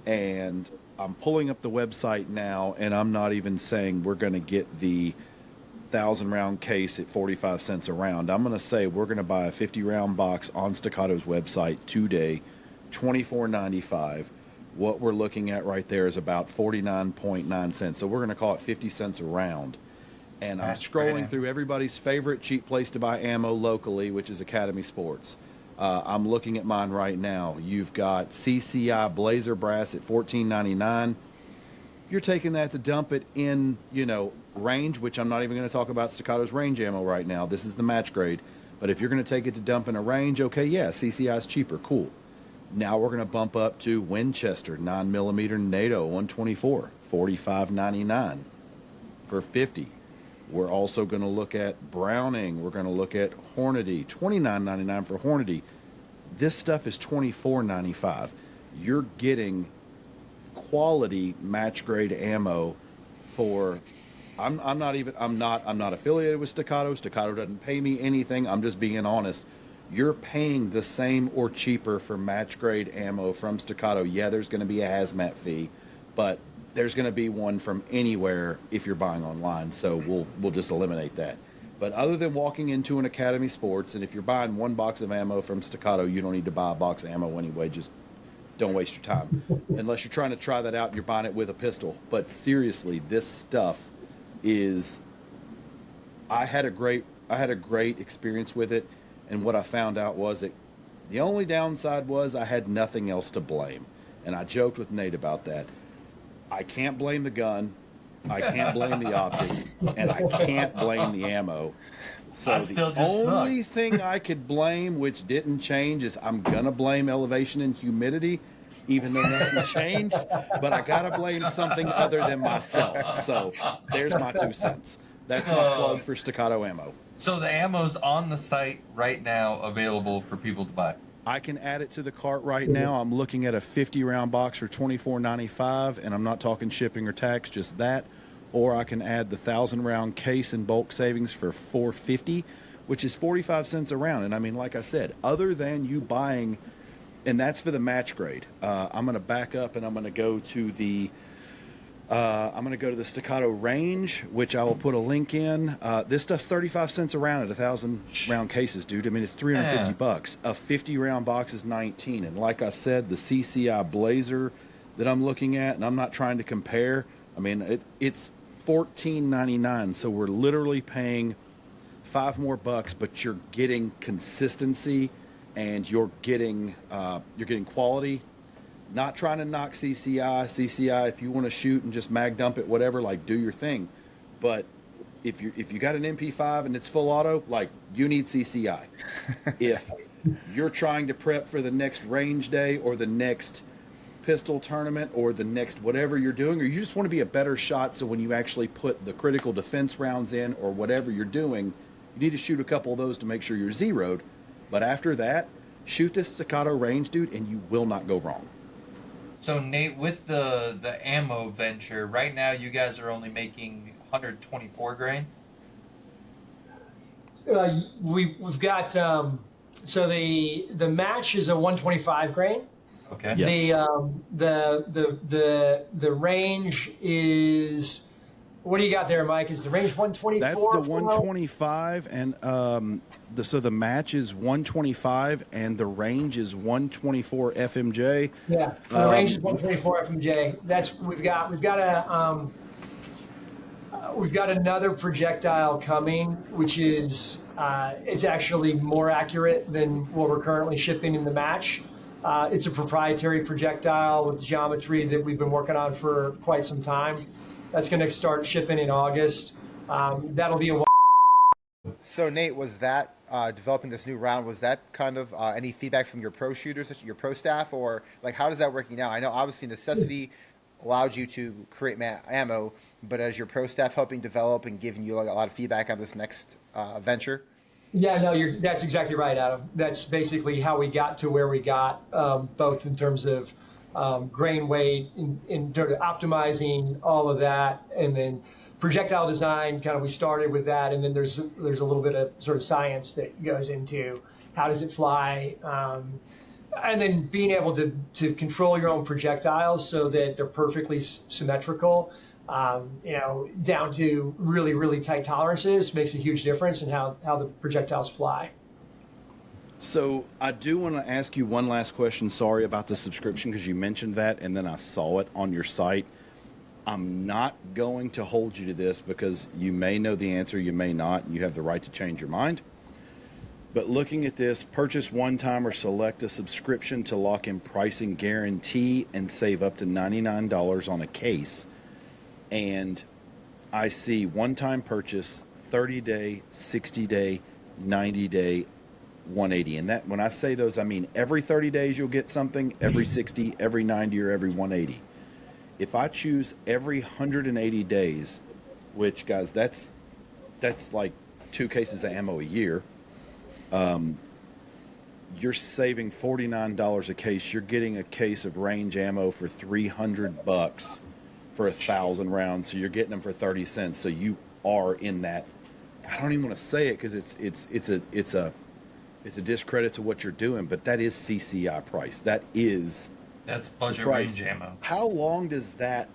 And I'm pulling up the website now, and I'm not even saying we're going to get the 1,000-round case at 45 cents a round. I'm going to say we're going to buy a 50-round box on Staccato's website today, $24.95. What we're looking at right there is about 49.9 cents. So we're going to call it 50 cents a round. And I'm scrolling through everybody's favorite cheap place to buy ammo locally, which is Academy Sports. I'm looking at mine right now. You've got CCI Blazer Brass at $14.99. You're taking that to dump it in, range, which I'm not even going to talk about Staccato's range ammo right now. This is the match grade. But if you're going to take it to dump in a range, okay, yeah, CCI is cheaper. Cool. Now we're going to bump up to Winchester 9mm NATO 124, $45.99 for 50. We're also going to look at Browning. We're going to look at Hornady, $29.99 for Hornady. This stuff is $24.95. You're getting quality match grade ammo for. I'm not affiliated with Staccato. Staccato doesn't pay me anything. I'm just being honest. You're paying the same or cheaper for match grade ammo from Staccato. Yeah, there's going to be a hazmat fee, but there's going to be one from anywhere if you're buying online. So we'll just eliminate that. But other than walking into an Academy Sports, and if you're buying one box of ammo from Staccato, you don't need to buy a box of ammo anyway. Just don't waste your time. Unless you're trying to try that out and you're buying it with a pistol. But seriously, this stuff is. I had a great experience with it. And what I found out was that the only downside was I had nothing else to blame. And I joked with Nate about that. I can't blame the gun. I can't blame the optic. And I can't blame the ammo. So I still the just only thing I could blame, which didn't change, is I'm gonna blame elevation and humidity, even though nothing changed. But I gotta blame something other than myself. So there's my 2 cents. That's my plug for Staccato ammo. So the ammo's on the site right now, available for people to buy. I can add it to the cart right now. I'm looking at a 50-round box for $24.95, and I'm not talking shipping or tax, just that. Or I can add the 1,000-round case in bulk savings for $4.50, which is 45 cents a round. And I mean, like I said, other than you buying, and that's for the match grade. I'm going to back up and I'm going to go to the Staccato range, which I will put a link in. This stuff's 35 cents a round at 1,000-round cases, dude. I mean, it's $350. A 50-round box is 19. And like I said, the CCI Blazer that I'm looking at, and I'm not trying to compare. I mean, it's $14.99. So we're literally paying $5 more, but you're getting consistency and you're getting quality. Not trying to knock CCI. CCI, if you want to shoot and just mag dump it, whatever, like, do your thing. But if you got an MP5 and it's full auto, like, you need CCI. If you're trying to prep for the next range day or the next pistol tournament or the next whatever you're doing, or you just want to be a better shot, so when you actually put the critical defense rounds in or whatever you're doing, you need to shoot a couple of those to make sure you're zeroed. But after that, shoot this Staccato range, dude, and you will not go wrong. So Nate, with the ammo venture, right now you guys are only making 124 grain. We've got so the match is a 125 grain. Okay. Yes. The range is, what do you got there, Mike? Is the range 124? That's the 125, and so the match is 125, and the range is 124 FMJ. Yeah, so the range is 124 FMJ. We've got another projectile coming, which is it's actually more accurate than what we're currently shipping in the match. It's a proprietary projectile with geometry that we've been working on for quite some time. That's going to start shipping in August. That'll be a. So Nate, was that developing this new round? Was that kind of any feedback from your pro shooters, your pro staff, or like how does that working now? I know obviously necessity allowed you to create ammo, but as your pro staff helping develop and giving you like a lot of feedback on this next venture? Yeah, no, that's exactly right, Adam. That's basically how we got to where we got, both in terms of grain weight, in terms of optimizing all of that, and then projectile design. Kind of, we started with that, and then there's a little bit of sort of science that goes into how does it fly, and then being able to control your own projectiles so that they're perfectly symmetrical. Down to really, really tight tolerances makes a huge difference in how the projectiles fly. So I do want to ask you one last question. Sorry about the subscription, because you mentioned that and then I saw it on your site. I'm not going to hold you to this because you may know the answer, you may not, and you have the right to change your mind. But looking at this, purchase one time or select a subscription to lock in pricing guarantee and save up to $99 on a case. And I see one-time purchase, 30-day, 60-day, 90-day, 180. And that, when I say those, I mean every 30 days you'll get something, every 60, every 90, or every 180. If I choose every 180 days, which, guys, that's like 2 cases of ammo a year, you're saving $49 a case. You're getting a case of range ammo for $300 for 1,000 rounds. So you're getting them for 30 cents. So you are in that. I don't even want to say it because it's a discredit to what you're doing, but that is CCI price. That's budget range ammo. How long does that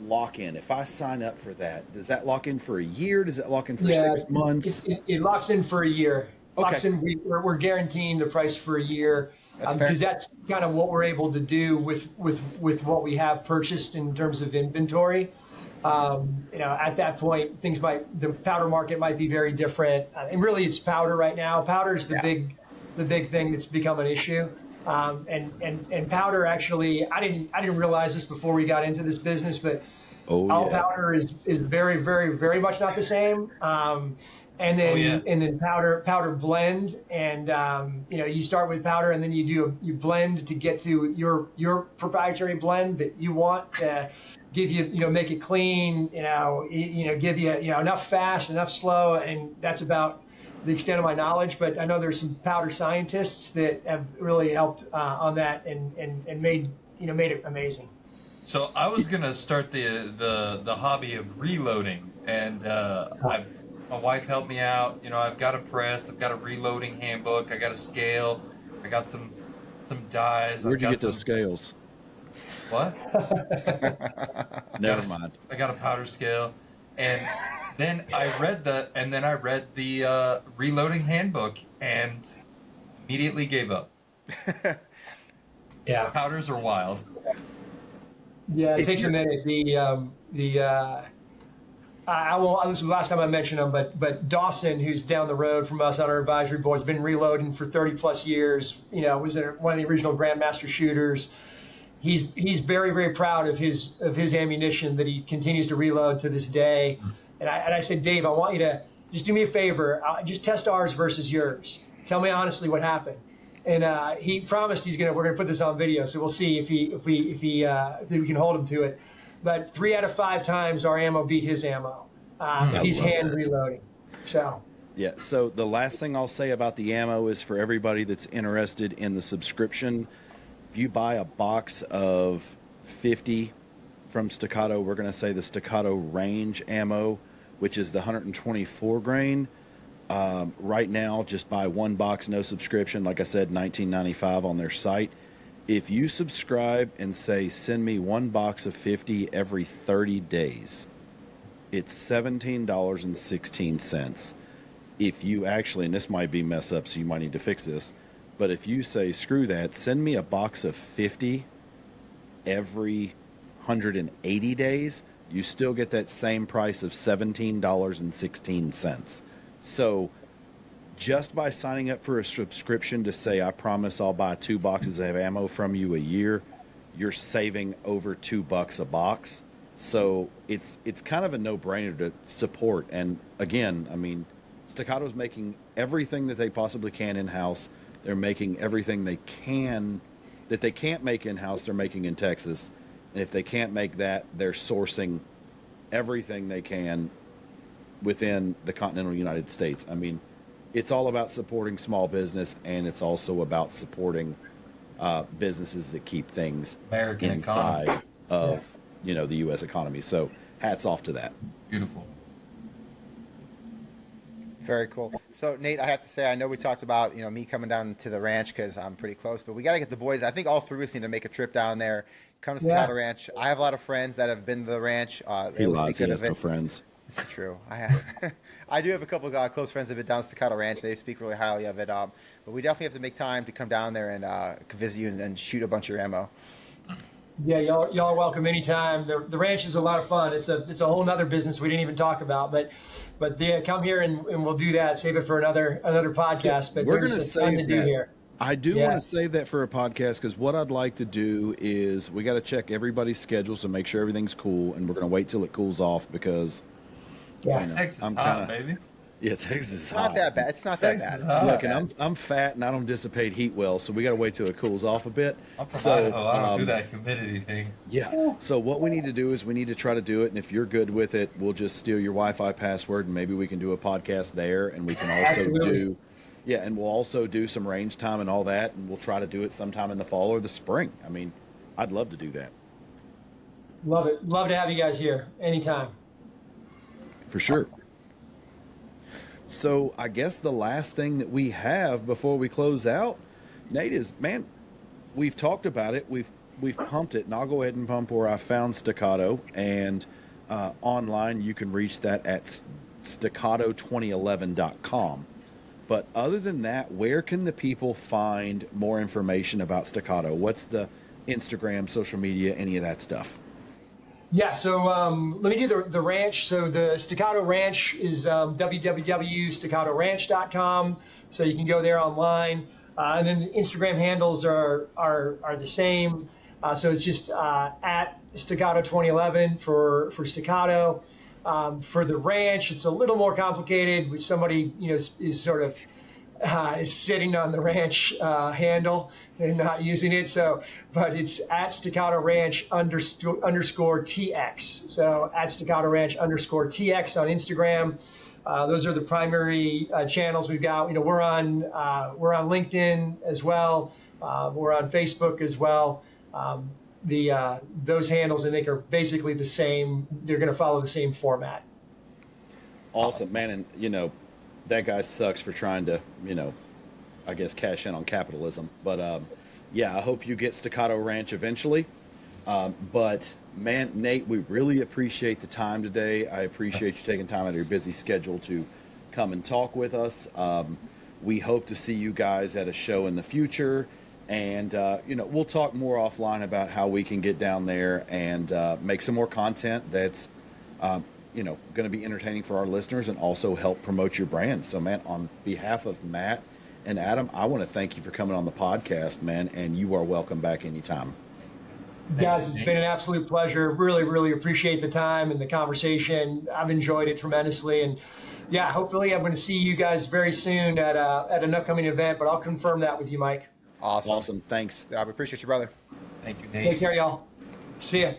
lock in? If I sign up for that, does that lock in for a year? Does it lock in for 6 months? It locks in for a year. Okay. Locks in. We're guaranteeing the price for a year, because that's kind of what we're able to do with what we have purchased in terms of inventory. At that point, the powder market might be very different, and really it's powder right now. Powder is the big thing that's become an issue. And powder, actually, I didn't realize this before we got into this business, but all powder is very, very, very much not the same. and then yeah. powder blend, and you start with powder, and then you blend to get to your proprietary blend that you want to give you make it clean, give you enough fast, enough slow, and that's about the extent of my knowledge. But I know there's some powder scientists that have really helped on that and made it amazing. So I was gonna start the hobby of reloading, and my wife helped me out. I've got a press, I've got a reloading handbook, I got a scale, I got some dies. Where'd you get those scales? What? Never mind. I got a powder scale, and then I read the reloading handbook and immediately gave up. Yeah, Powders are wild. Yeah, it takes a minute. I won't. This was the last time I mentioned him, but Dawson, who's down the road from us on our advisory board, has been reloading for 30 plus years. Was one of the original Grandmaster shooters. He's very, very proud of his ammunition that he continues to reload to this day. And I said, Dave, I want you to just do me a favor. Just test ours versus yours. Tell me honestly what happened. And he promised we're gonna put this on video, so we'll see if we can hold him to it. But 3 out of 5 times our ammo beat his ammo. He's hand reloading. So. Yeah. So the last thing I'll say about the ammo is for everybody that's interested in the subscription. If you buy a box of 50 from Staccato, we're going to say the Staccato range ammo, which is the 124 grain. Right now, just buy one box, no subscription. Like I said, $19.95 on their site. If you subscribe and say, send me one box of 50 every 30 days, it's $17.16. If you actually, and this might be messed up, so you might need to fix this, but if you say, screw that, send me a box of 50 every 180 days, you still get that same price of $17.16. So just by signing up for a subscription to say, I promise I'll buy 2 boxes of ammo from you a year, you're saving over $2 a box. So it's kind of a no-brainer to support. And again, I mean, Staccato's making everything that they possibly can in-house. They're making everything they can that they can't make in-house, they're making in Texas. And if they can't make that, they're sourcing everything they can within the continental United States. I mean, it's all about supporting small business, and it's also about supporting businesses that keep things American inside economy. of the U.S. economy. So hats off to that. Beautiful. Very cool. So, Nate, I have to say, I know we talked about, me coming down to the ranch because I'm pretty close, but we got to get the boys. I think all 3 of us need to make a trip down there, come to Staccato Ranch. I have a lot of friends that have been to the ranch. He lies. He has no friends. It's true. I do have a couple of close friends that have been down to Staccato Ranch. They speak really highly of it. But we definitely have to make time to come down there and visit you and shoot a bunch of your ammo. Yeah, y'all are welcome anytime. The ranch is a lot of fun. It's a whole nother business we didn't even talk about, but yeah, come here and we'll do that. Save it for another podcast. But we're going to save to do that. Here. I do want to save that for a podcast because what I'd like to do is we got to check everybody's schedules to make sure everything's cool, and we're going to wait till it cools off because Texas I'm hot, baby. Yeah, Texas is It's hot. not that bad. It's not that Texas bad. hot. Look, and I'm fat and I don't dissipate heat well, so we got to wait till it cools off a bit. I'm from So, Idaho. I don't do that humidity thing. Yeah. So what we need to do is we need to try to do it, and if you're good with it, we'll just steal your Wi-Fi password, and maybe we can do a podcast there, and we can also Absolutely. and we'll also do some range time and all that, and we'll try to do it sometime in the fall or the spring. I mean, I'd love to do that. Love it. Love to have you guys here anytime. For sure. So I guess the last thing that we have before we close out, Nate, is, man, we've talked about it. We've pumped it, and I'll go ahead and pump where I found Staccato. And online, you can reach that at staccato2011.com. But other than that, where can the people find more information about Staccato? What's the Instagram, social media, any of that stuff? Yeah, so let me do the ranch. So the Staccato Ranch is www.staccatoranch.com. So you can go there online. And then the Instagram handles are the same. So it's just at Staccato 2011 for Staccato. For the ranch, it's a little more complicated. With somebody, is sort of is sitting on the ranch handle and not using it. So, but it's at Staccato Ranch underscore TX. So at Staccato Ranch underscore TX on Instagram. Those are the primary channels we've got. We're on LinkedIn as well. We're on Facebook as well. Those handles, I think, are basically the same. They're going to follow the same format. Awesome, man. And, that guy sucks for trying to, I guess, cash in on capitalism. But, yeah, I hope you get Staccato Ranch eventually. But, man, Nate, we really appreciate the time today. I appreciate you taking time out of your busy schedule to come and talk with us. We hope to see you guys at a show in the future. And, we'll talk more offline about how we can get down there and make some more content that's, going to be entertaining for our listeners and also help promote your brand. So, man, on behalf of Matt and Adam, I want to thank you for coming on the podcast, man, and you are welcome back anytime. Guys, it's been an absolute pleasure. Really, really appreciate the time and the conversation. I've enjoyed it tremendously. And, yeah, hopefully I'm going to see you guys very soon at an upcoming event, but I'll confirm that with you, Mike. Awesome. Thanks. I appreciate you, brother. Thank you, Nate. Take care, y'all. See ya.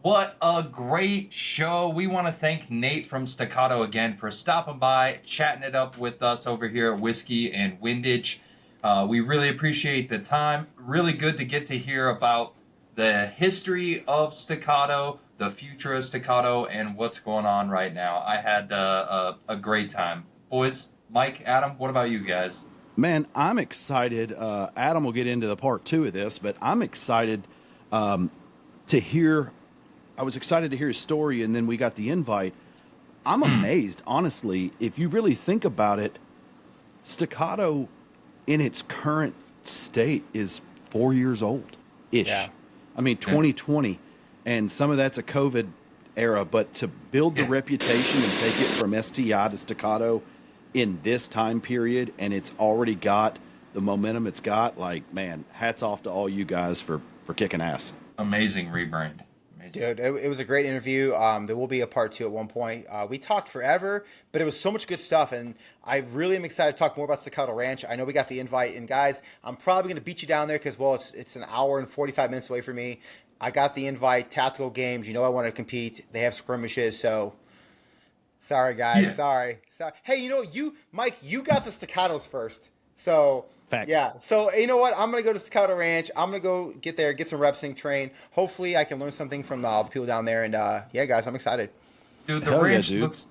What a great show. We want to thank Nate from Staccato again for stopping by, chatting it up with us over here at Whiskey and Windage. We really appreciate the time. Really good to get to hear about the history of Staccato, the future of Staccato, and what's going on right now. I had a great time. Boys, Mike, Adam, what about you guys? Man, I'm excited. Adam will get into the part 2 of this, but I'm excited to hear. I was excited to hear his story, and then we got the invite. I'm amazed, honestly. If you really think about it, Staccato in its current state is 4 years old-ish. Yeah. I mean, 2020, and some of that's a COVID era, but to build the reputation and take it from STI to Staccato in this time period, and it's already got the momentum it's got, like, man, hats off to all you guys for kicking ass. Amazing rebrand. Dude, it was a great interview. There will be a part 2 at one point. We talked forever, but it was so much good stuff, and I really am excited to talk more about Staccato Ranch. I know we got the invite, and guys, I'm probably going to beat you down there because, well, it's an hour and 45 minutes away from me. I got the invite, tactical games. I want to compete. They have skirmishes, so sorry, guys. Yeah. Sorry. Hey, Mike, you got the Staccatos first, so... Facts. Yeah, so you know what? I'm going to go to Staccato Ranch. I'm going to go get there, get some reps and train. Hopefully, I can learn something from all the people down there. And yeah, guys, I'm excited. Dude, the ranch looks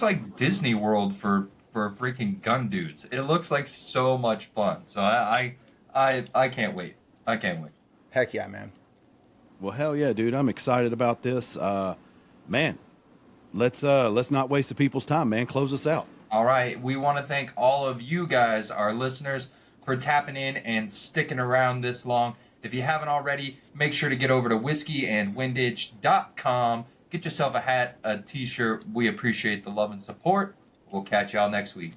like Disney World for freaking gun dudes. It looks like so much fun. So I can't wait. I can't wait. Heck yeah, man. Well, hell yeah, dude. I'm excited about this. Man, let's not waste the people's time, man. Close us out. All right. We want to thank all of you guys, our listeners, for tapping in and sticking around this long. If you haven't already, make sure to get over to whiskeyandwindage.com. Get yourself a hat, a t-shirt. We appreciate the love and support. We'll catch y'all next week.